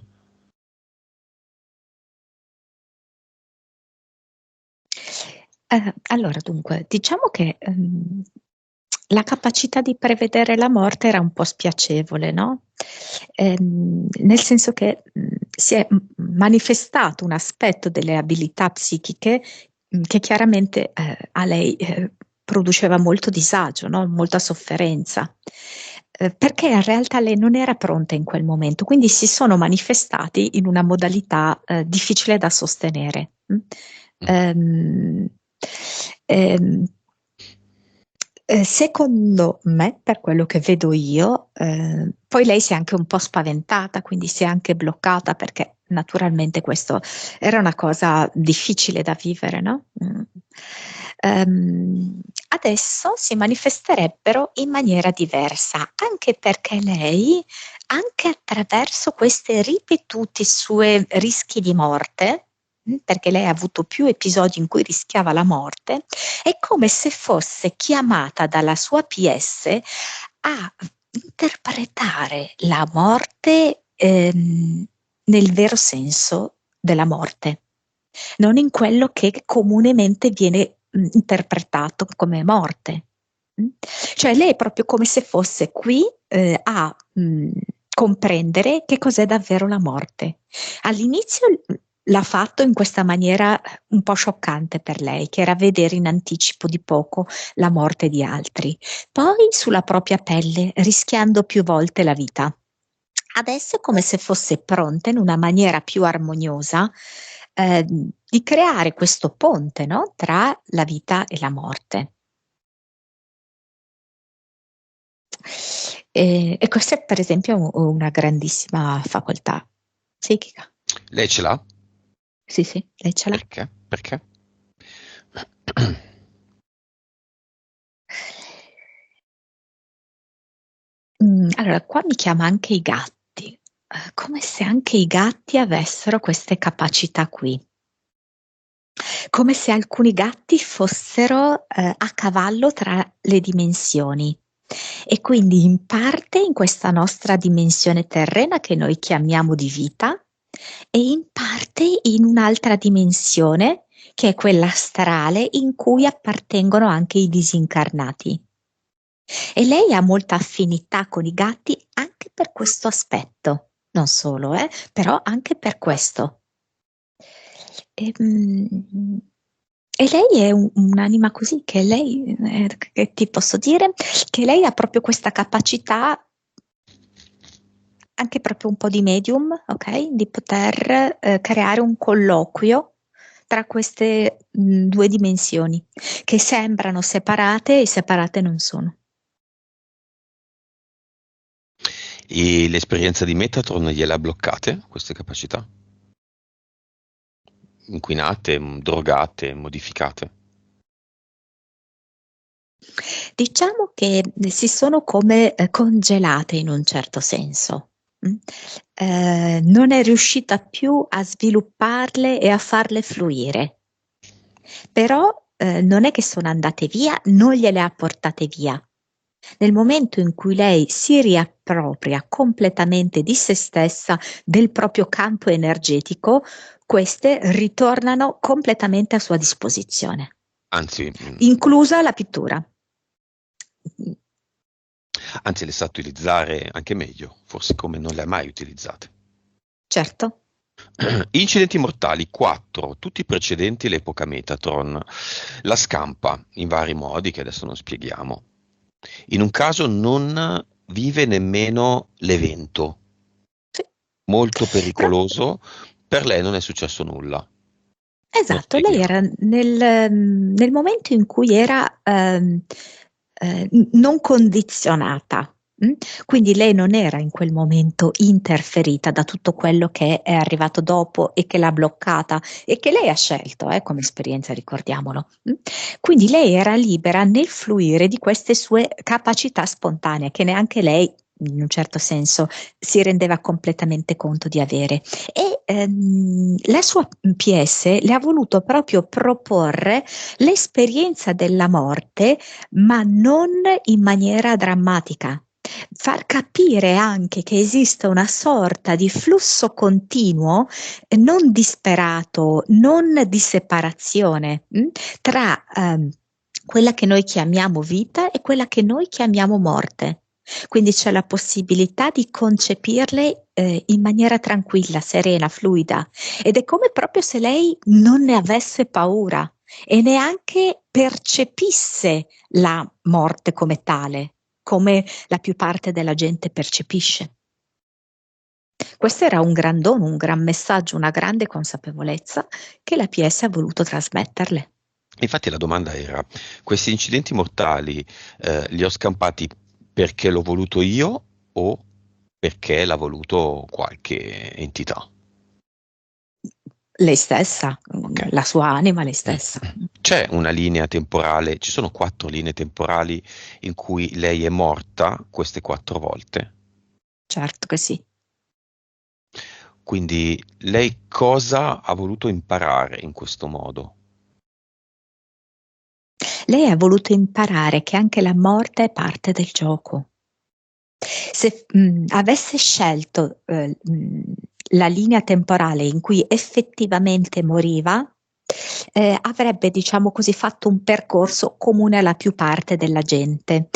Allora, dunque, diciamo che la capacità di prevedere la morte era un po' spiacevole, no? Nel senso che si è manifestato un aspetto delle abilità psichiche che chiaramente a lei produceva molto disagio, no? Molta sofferenza. Perché in realtà lei non era pronta in quel momento, quindi si sono manifestati in una modalità difficile da sostenere. Mm. Ehm, ehm, Secondo me, per quello che vedo io, poi lei si è anche un po' spaventata, quindi si è anche bloccata perché naturalmente questo era una cosa difficile da vivere, no? Adesso si manifesterebbero in maniera diversa, anche perché lei, anche attraverso questi ripetuti suoi rischi di morte, perché lei ha avuto più episodi in cui rischiava la morte, è come se fosse chiamata dalla sua PS a interpretare la morte nel vero senso della morte, non in quello che comunemente viene interpretato come morte. Cioè lei è proprio come se fosse qui a comprendere che cos'è davvero la morte. All'inizio l'ha fatto in questa maniera un po' scioccante per lei, che era vedere in anticipo di poco la morte di altri, poi sulla propria pelle, rischiando più volte la vita. Adesso è come se fosse pronta in una maniera più armoniosa di creare questo ponte, no? Tra la vita e la morte. E questa è per esempio una grandissima facoltà psichica. Lei ce l'ha? Sì, sì, lei ce l'ha. Perché? Perché? Allora, qua mi chiama anche i gatti, come se anche i gatti avessero queste capacità qui. Come se alcuni gatti fossero a cavallo tra le dimensioni e quindi in parte in questa nostra dimensione terrena che noi chiamiamo di vita e in parte in un'altra dimensione che è quella astrale in cui appartengono anche i disincarnati. E lei ha molta affinità con i gatti anche per questo aspetto, non solo, però anche per questo. Ehm, E, lei è un'anima così, che lei, che ti posso dire, che lei ha proprio questa capacità, anche proprio un po' di medium, ok? Di poter creare un colloquio tra queste due dimensioni, che sembrano separate e separate non sono. E l'esperienza di Metatron gliela bloccate queste capacità? inquinate, drogate, modificate. Diciamo che si sono come congelate in un certo senso. Non è riuscita più a svilupparle e a farle fluire. Però non è che sono andate via, non gliele ha portate via. Nel momento in cui lei si riappropria completamente di se stessa, del proprio campo energetico, queste ritornano completamente a sua disposizione, Anzi, inclusa la pittura. anzi, le sa utilizzare anche meglio, forse come non le ha mai utilizzate. Certo. Incidenti mortali 4, tutti precedenti l'epoca Metatron. La scampa in vari modi che adesso non spieghiamo. In un caso non vive nemmeno l'evento, Sì. molto Però, pericoloso, per lei non è successo nulla. Lo esatto, lei spieghiamo. era nel momento in cui era non condizionata. Quindi lei non era in quel momento interferita da tutto quello che è arrivato dopo e che l'ha bloccata e che lei ha scelto, come esperienza, ricordiamolo. Quindi lei era libera nel fluire di queste sue capacità spontanee che neanche lei, in un certo senso, si rendeva completamente conto di avere. E la sua PS le ha voluto proprio proporre l'esperienza della morte, ma non in maniera drammatica. Far capire anche che esiste una sorta di flusso continuo, non disperato, non di separazione, tra quella che noi chiamiamo vita e quella che noi chiamiamo morte. Quindi c'è la possibilità di concepirle in maniera tranquilla, serena, fluida, ed è come proprio se lei non ne avesse paura e neanche percepisse la morte come tale, come la più parte della gente percepisce. Questo era un gran dono, un gran messaggio, una grande consapevolezza che la PS ha voluto trasmetterle. Infatti la domanda era, questi incidenti mortali li ho scampati perché l'ho voluto io o perché l'ha voluto qualche entità? Lei stessa, Ok. la sua anima, lei stessa. C'è una linea temporale, ci sono 4 linee temporali in cui lei è morta queste 4 volte. Certo che sì. Quindi lei cosa ha voluto imparare in questo modo? Lei ha voluto imparare che anche la morte è parte del gioco. Se avesse scelto la linea temporale in cui effettivamente moriva, avrebbe, diciamo così, fatto un percorso comune alla più parte della gente.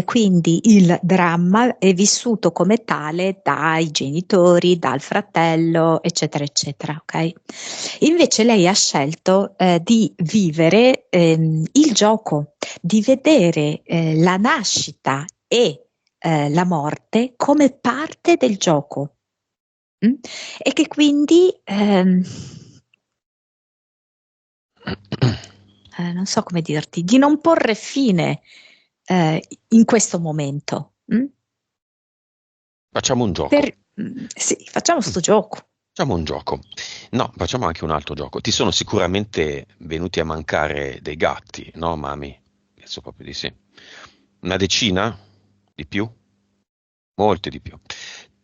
Quindi il dramma è vissuto come tale dai genitori, dal fratello, eccetera, eccetera. Okay? Invece lei ha scelto di vivere il gioco, di vedere la nascita e la morte come parte del gioco. E che quindi non so come dirti, di non porre fine in questo momento. Facciamo un gioco. Sì, facciamo sto gioco. Facciamo un gioco. No, facciamo anche un altro gioco. Ti sono sicuramente venuti a mancare dei gatti, no, mami? Penso proprio di sì. Una decina? Di più? Molti di più.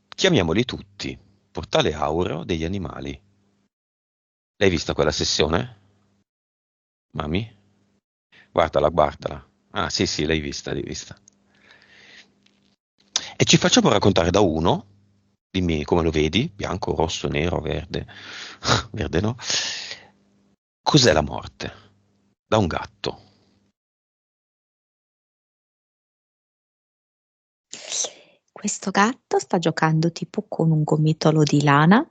Chiamiamoli tutti. Portale aureo degli animali. L'hai vista quella sessione? Mami? Guardala, guardala. Ah, sì, sì, l'hai vista, l'hai vista. E ci facciamo raccontare da uno, dimmi come lo vedi, bianco, rosso, nero, verde, verde no? Cos'è la morte? Da un gatto. Questo gatto sta giocando tipo con un gomitolo di lana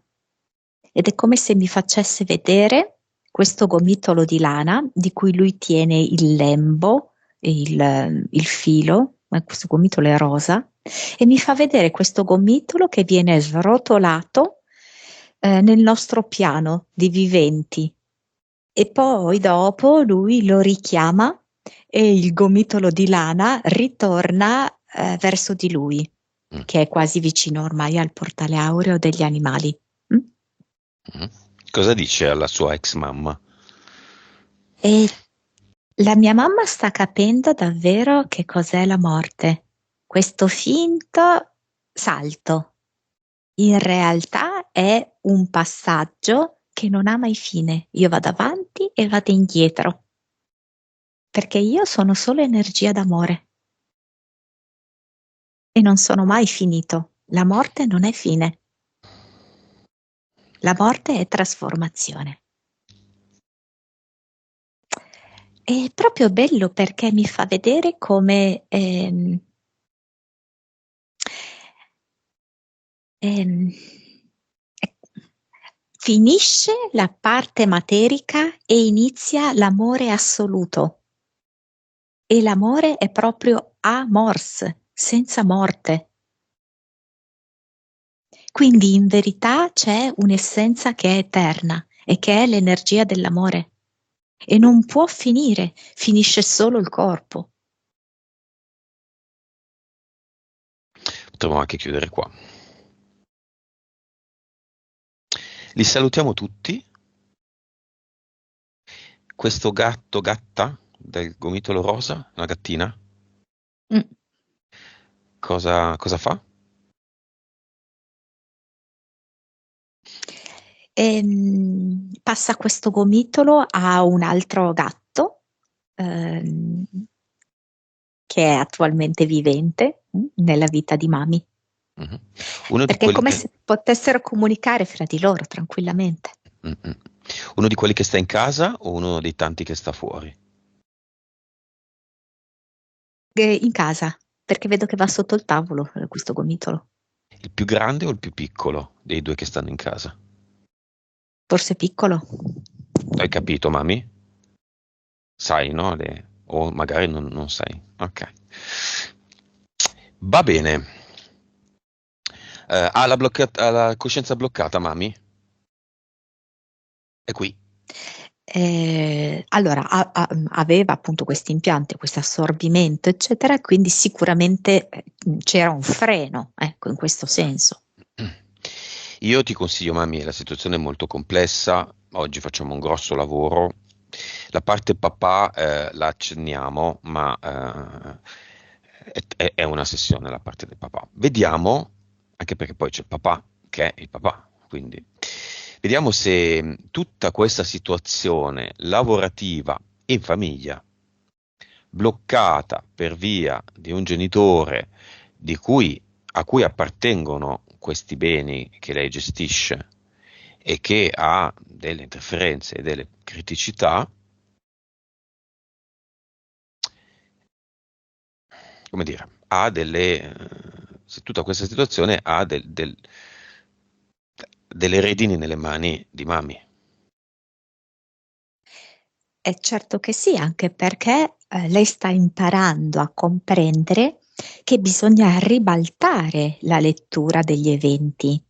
ed è come se mi facesse vedere questo gomitolo di lana di cui lui tiene il lembo, il filo, ma questo gomitolo è rosa, e mi fa vedere questo gomitolo che viene srotolato nel nostro piano di viventi e poi dopo lui lo richiama e il gomitolo di lana ritorna verso di lui, Mm, che è quasi vicino ormai al portale aureo degli animali. Mm? mm. Cosa dice alla sua ex mamma? E la mia mamma sta capendo davvero che cos'è la morte. Questo finto salto in realtà è un passaggio che non ha mai fine. Io vado avanti e vado indietro, perché io sono solo energia d'amore e non sono mai finito. La morte non è fine. La morte è trasformazione. È proprio bello perché mi fa vedere come ehm, eh, finisce la parte materica e inizia l'amore assoluto. E l'amore è proprio amors, senza morte. Quindi in verità c'è un'essenza che è eterna e che è l'energia dell'amore. E non può finire, finisce solo il corpo. Potremmo anche chiudere qua. Li salutiamo tutti. Questo gatto, gatta del gomitolo rosa, una gattina, Mm. cosa fa? Passa questo gomitolo a un altro gatto ehm, che è attualmente vivente nella vita di Mami, Mhm. Uno di perché è quelli come che... se potessero comunicare fra di loro tranquillamente. Mhm. Uno di quelli che sta in casa o uno dei tanti che sta fuori? In casa, perché vedo che va sotto il tavolo questo gomitolo. Il più grande o il più piccolo dei due che stanno in casa? Forse piccolo. Hai capito, mami? Sai, no? O magari non sai. Ok. Va bene. Ha la coscienza bloccata, mami? È qui. Allora, aveva appunto questi impianti, questo assorbimento, eccetera, quindi sicuramente c'era un freno, ecco, in questo senso. Io ti consiglio, mami, la situazione è molto complessa. Oggi facciamo un grosso lavoro. La parte papà la accenniamo, ma è una sessione la parte del papà. Vediamo, anche perché poi c'è il papà, che è il papà, quindi vediamo se tutta questa situazione lavorativa in famiglia, bloccata per via di un genitore di cui, a cui appartengono questi beni che lei gestisce e che ha delle interferenze e delle criticità, come dire, ha se tutta questa situazione ha delle redini nelle mani di Mami. È certo che sì, anche perché lei sta imparando a comprendere che bisogna ribaltare la lettura degli eventi.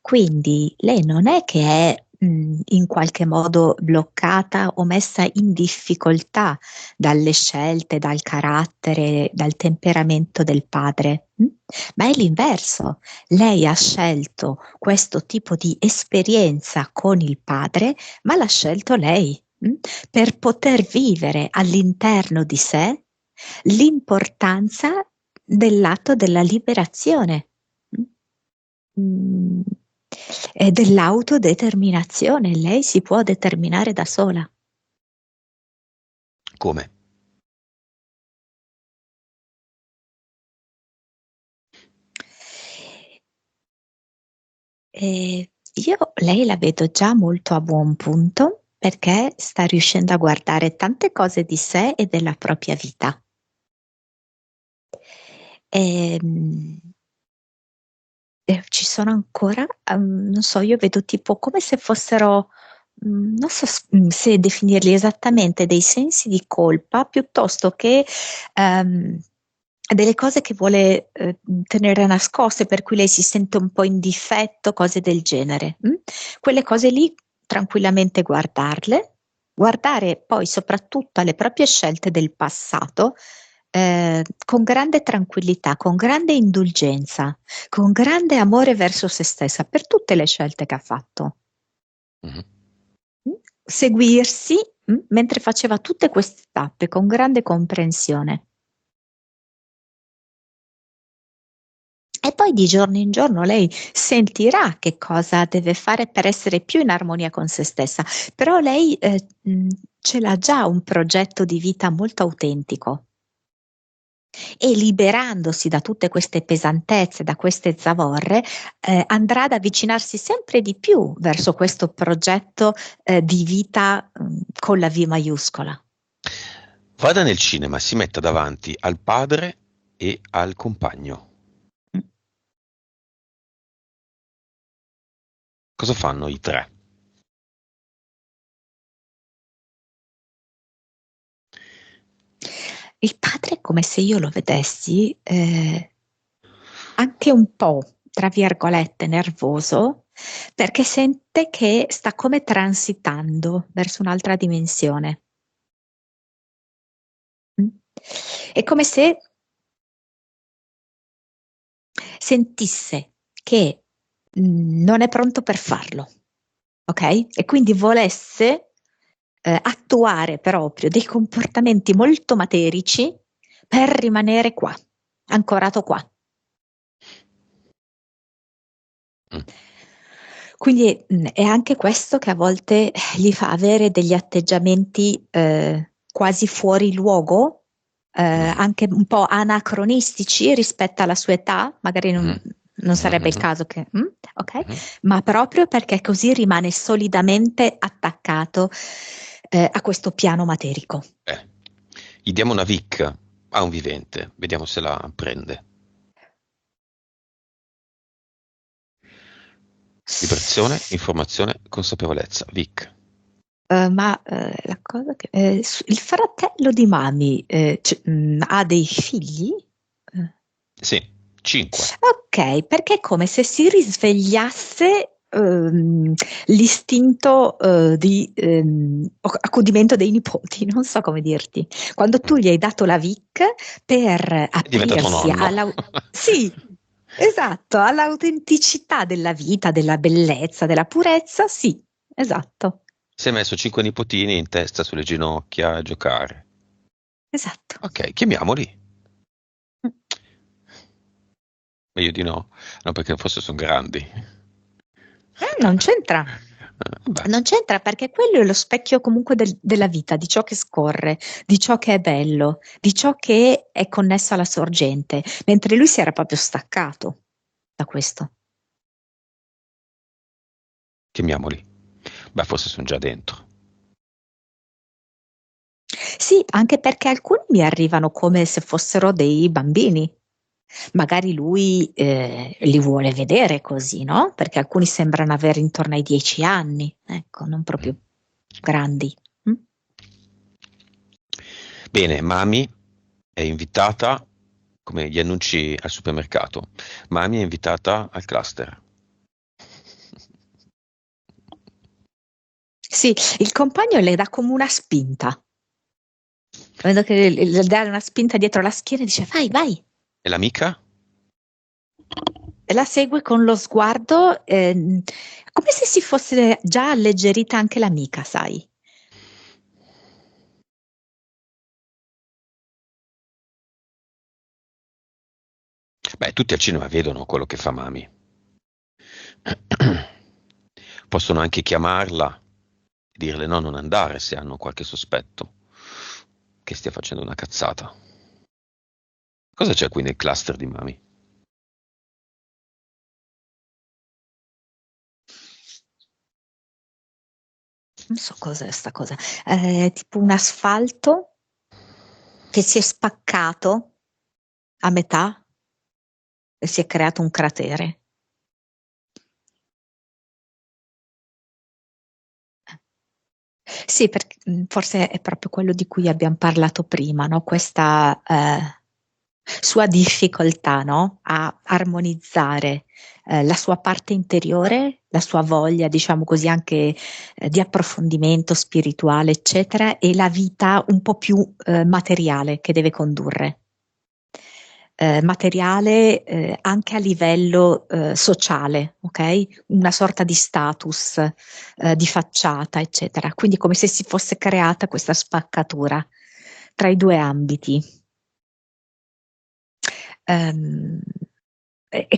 Quindi lei non è che è in qualche modo bloccata o messa in difficoltà dalle scelte, dal carattere, dal temperamento del padre, ma è l'inverso. Lei ha scelto questo tipo di esperienza con il padre, ma l'ha scelto lei, per poter vivere all'interno di sé l'importanza dell'atto della liberazione, mm, e dell'autodeterminazione. Lei si può determinare da sola. Come? Lei la vedo già molto a buon punto perché sta riuscendo a guardare tante cose di sé e della propria vita. Ehm, ci sono ancora, non so, io vedo tipo come se fossero, non so se definirli esattamente dei sensi di colpa piuttosto che ehm, delle cose che vuole tenere nascoste, per cui lei si sente un po' in difetto, cose del genere. Quelle cose lì tranquillamente guardare poi soprattutto alle proprie scelte del passato con grande tranquillità, con grande indulgenza, con grande amore verso se stessa per tutte le scelte che ha fatto. Mhm. Seguirsi mentre faceva tutte queste tappe con grande comprensione. E poi di giorno in giorno lei sentirà che cosa deve fare per essere più in armonia con se stessa, però lei ce l'ha già un progetto di vita molto autentico e liberandosi da tutte queste pesantezze, da queste zavorre, andrà ad avvicinarsi sempre di più verso questo progetto di vita con la V maiuscola. Vada nel cinema, si metta davanti al padre e al compagno. Mm. Cosa fanno i tre? Il padre è come se io lo vedessi anche un po', tra virgolette, nervoso, perché sente che sta come transitando verso un'altra dimensione. Mm? È come se sentisse che non è pronto per farlo, ok? E quindi volesse attuare proprio dei comportamenti molto materici per rimanere qua, ancorato qua. Mm. Quindi è anche questo che a volte gli fa avere degli atteggiamenti quasi fuori luogo, anche un po' anacronistici rispetto alla sua età, magari non sarebbe il Mhm. caso che, ok? Mhm. Ma proprio perché così rimane solidamente attaccato a questo piano materico. Gli diamo una Vic a un vivente, vediamo se la prende. Vibrazione, informazione, consapevolezza. Vic. Ma la cosa che il fratello di Mami ha dei figli? Sì, 5. Ok, perché è come se si risvegliasse l'istinto di accudimento dei nipoti, non so come dirti. Quando tu gli hai dato la VIC per È diventato aprirsi nonno. Sì, esatto, all'autenticità della vita, della bellezza, della purezza, sì, esatto, Si è messo 5 nipotini in testa sulle ginocchia a giocare. esatto. Ok, chiamiamoli. Meglio di no, no perché forse sono grandi. Non c'entra. Vabbè. Non c'entra perché quello è lo specchio comunque della vita, di ciò che scorre, di ciò che è bello, di ciò che è connesso alla sorgente, mentre lui si era proprio staccato da questo. Chiamiamoli. Beh, forse sono già dentro. Sì, anche perché alcuni mi arrivano come se fossero dei bambini. Magari lui li vuole vedere così, no? Perché alcuni sembrano avere intorno ai 10 anni, ecco, non Mm. proprio grandi. Mm? Bene, Mami è invitata, come gli annunci al supermercato. Mami è invitata al cluster. Sì, il compagno le dà come una spinta. Vedo che le dà una spinta dietro la schiena e dice vai, vai. E l'amica? E la segue con lo sguardo, come se si fosse già alleggerita anche l'amica, sai? Beh, tutti al cinema vedono quello che fa Mami. Possono anche chiamarla e dirle no, non andare se hanno qualche sospetto che stia facendo una cazzata. Cosa c'è qui nel cluster di Mami? Non so cos'è sta cosa. È tipo un asfalto che si è spaccato a metà e si è creato un cratere. Sì, perché forse è proprio quello di cui abbiamo parlato prima, no? Questa sua difficoltà, no? A armonizzare la sua parte interiore, la sua voglia, diciamo così, anche di approfondimento spirituale, eccetera, e la vita un po' più materiale che deve condurre. materiale anche a livello sociale, ok? Una sorta di status di facciata, eccetera. Quindi come se si fosse creata questa spaccatura tra i due ambiti. È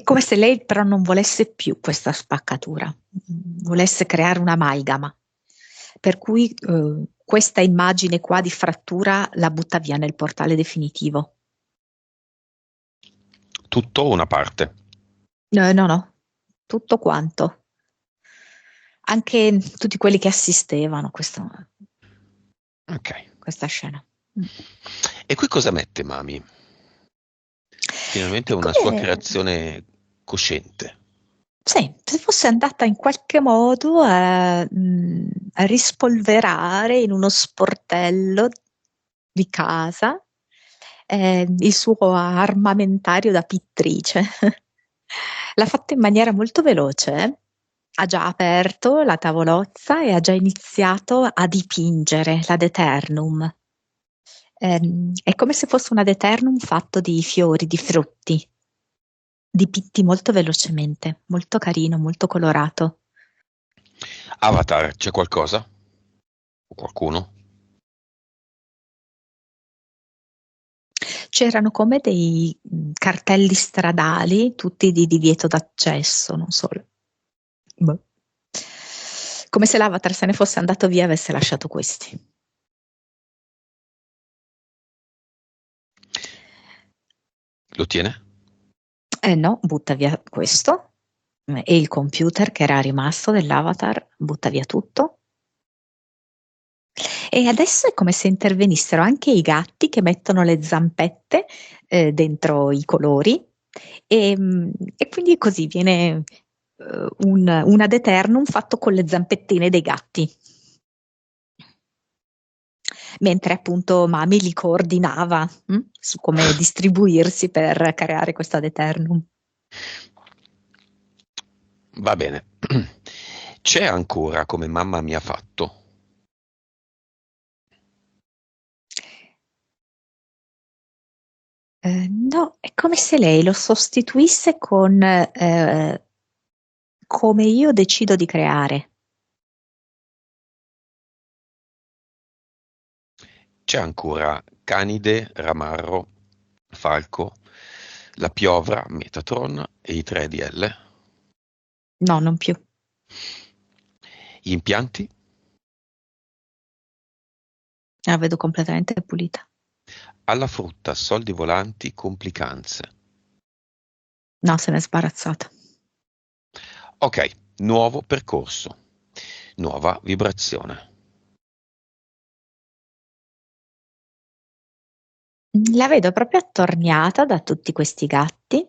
come se lei però non volesse più questa spaccatura, volesse creare un'amalgama, per cui questa immagine qua di frattura la butta via nel portale definitivo. Tutto o una parte? No, tutto quanto. Anche tutti quelli che assistevano Ok. questa scena. E qui cosa mette Mami? Finalmente È una sua come creazione cosciente. sì, se fosse andata in qualche modo a rispolverare in uno sportello di casa il suo armamentario da pittrice. L'ha fatto in maniera molto veloce, eh. Ha già aperto la tavolozza e ha già iniziato a dipingere l'Ad Eternum. È come se fosse un Ad Eternum fatto di fiori, di frutti, dipinti molto velocemente, molto carino, molto colorato. Avatar, c'è qualcosa? O qualcuno? C'erano come dei cartelli stradali, tutti di divieto d'accesso, non solo. Boh. Come se l'Avatar se ne fosse andato via e avesse lasciato questi. Lo tiene? No, butta via questo e il computer che era rimasto dell'Avatar, butta via tutto. E adesso è come se intervenissero anche i gatti che mettono le zampette dentro i colori e quindi così viene un Ad Eternum fatto con le zampettine dei gatti. Mentre appunto Mami li coordinava su come distribuirsi per creare questo Ad Eternum. Va bene. C'è ancora come mamma mi ha fatto? No, è come se lei lo sostituisse con come io decido di creare. C'è ancora Canide, Ramarro, Falco, la Piovra, Metatron e i 3DL? No, non più. Gli impianti? La vedo completamente pulita. Alla frutta, soldi volanti, complicanze. No, se n'è sbarazzata. Ok, nuovo percorso, nuova vibrazione. La vedo proprio attorniata da tutti questi gatti,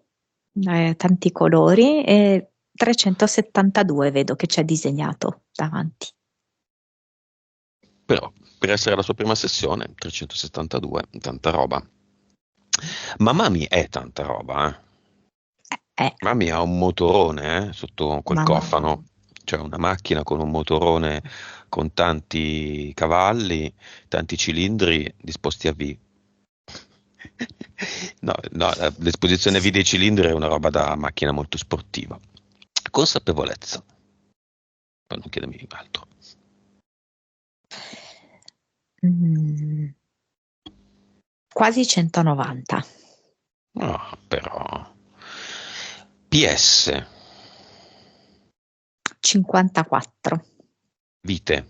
tanti colori e 372 vedo che c'è disegnato davanti. Però, per essere la sua prima sessione, 372, tanta roba. Ma Mami è tanta roba, eh. Eh, Mami ha un motorone, sotto quel mamma mia. cofano. C'è una macchina con un motorone con tanti cavalli, tanti cilindri disposti a V. No, no, l'esposizione V dei cilindri è una roba da macchina molto sportiva. Consapevolezza, per non chiedermi altro. Mm, quasi 190. Ah, però. PS, 54. vite,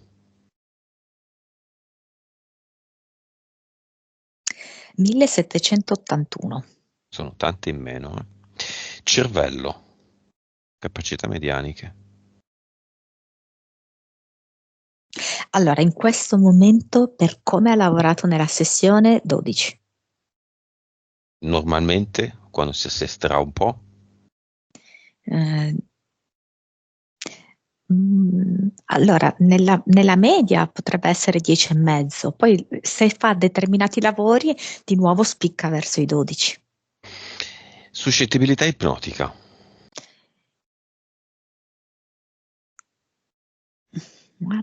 1781. sono tante in meno. Cervello, capacità medianiche. Allora, in questo momento, per come ha lavorato nella sessione, 12. Normalmente, quando si assesterà un po', Eh, allora, nella media potrebbe essere 10 e mezzo, poi se fa determinati lavori, di nuovo spicca verso i 12. suscettibilità ipnotica. Ma,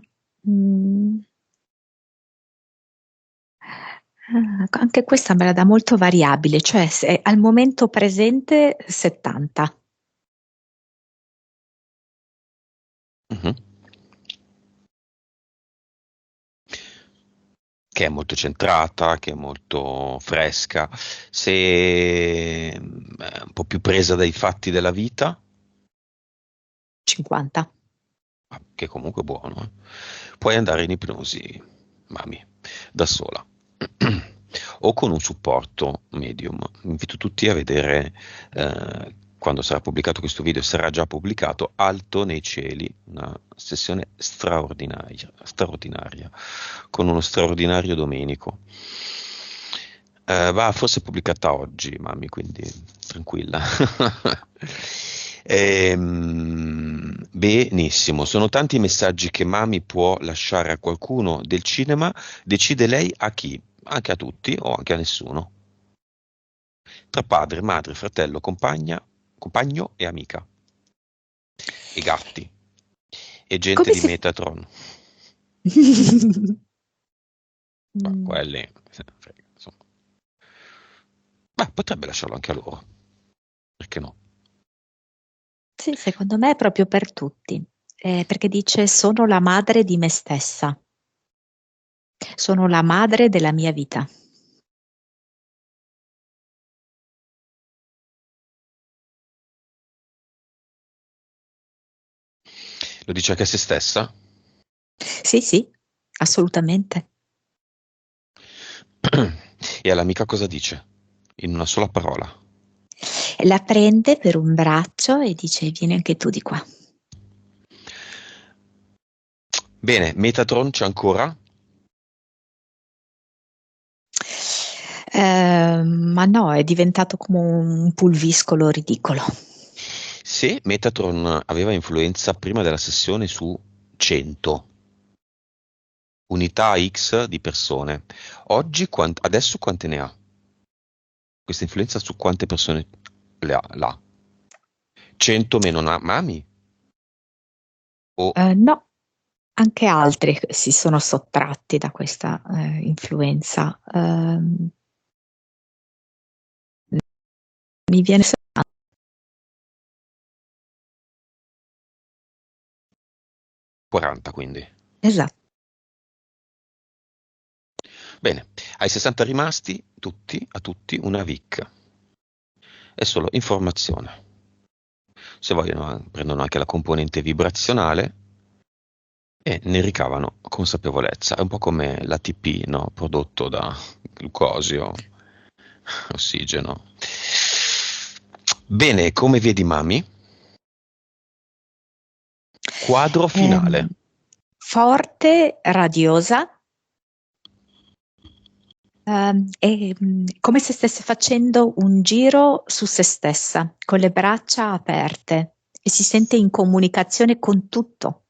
mm, Anche questa me la dà molto variabile, cioè al momento presente 70. Mhm. Che è molto centrata, che è molto fresca. Se è un po' più presa dai fatti della vita, 50. che comunque è buono, puoi andare in ipnosi, mami, da sola. O con un supporto medium. Invito tutti a vedere, quando sarà pubblicato questo video, sarà già pubblicato, Alto nei cieli, una sessione straordinaria, con uno straordinario Domenico. Va forse pubblicata oggi, mami, quindi tranquilla. Benissimo, sono tanti i messaggi che Mami può lasciare a qualcuno del cinema, decide lei a chi, anche a tutti o anche a nessuno. Tra padre, madre, fratello, compagno e amica. E gatti. E gente Come di si... Metatron. Ma Mm, quelli, insomma. Beh, potrebbe lasciarlo anche a loro. Perché no? sì, secondo me è proprio per tutti, perché dice sono la madre di me stessa, sono la madre della mia vita. Lo dice anche a se stessa? Sì, sì, assolutamente. E all'amica cosa dice? In una sola parola. La prende per un braccio e dice vieni anche tu di qua. Bene, Metatron c'è ancora? Ma no, è diventato come un pulviscolo ridicolo. Se Metatron aveva influenza prima della sessione su 100 unità X di persone, oggi adesso quante ne ha? Questa influenza su quante persone l'ha? 100 meno Mami? O No, anche altri si sono sottratti da questa influenza. Mi viene 40 quindi. esatto. Bene, ai 60 rimasti, a tutti una VIC. È solo informazione. Se vogliono prendono anche la componente vibrazionale e ne ricavano consapevolezza. È un po' come l'ATP, no? Prodotto da glucosio, ossigeno. Bene, come vedi, Mami? Quadro Ehm, finale. Forte, radiosa, è come se stesse facendo un giro su se stessa, con le braccia aperte e si sente in comunicazione con tutto.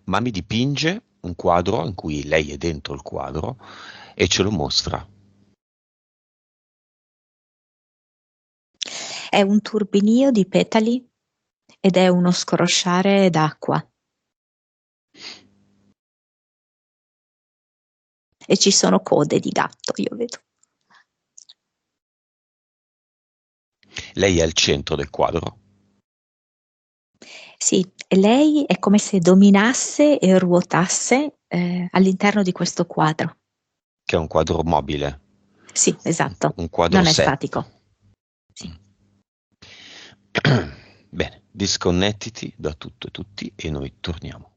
Mami dipinge un quadro in cui lei è dentro il quadro e ce lo mostra. È un turbinio di petali ed è uno scrosciare d'acqua. E ci sono code di gatto, io vedo. Lei è al centro del quadro, Sì, e lei è come se dominasse e ruotasse all'interno di questo quadro. che è un quadro mobile, Sì, esatto, un quadro non è set. statico. Sì. Bene, disconnettiti da tutto e tutti e noi torniamo.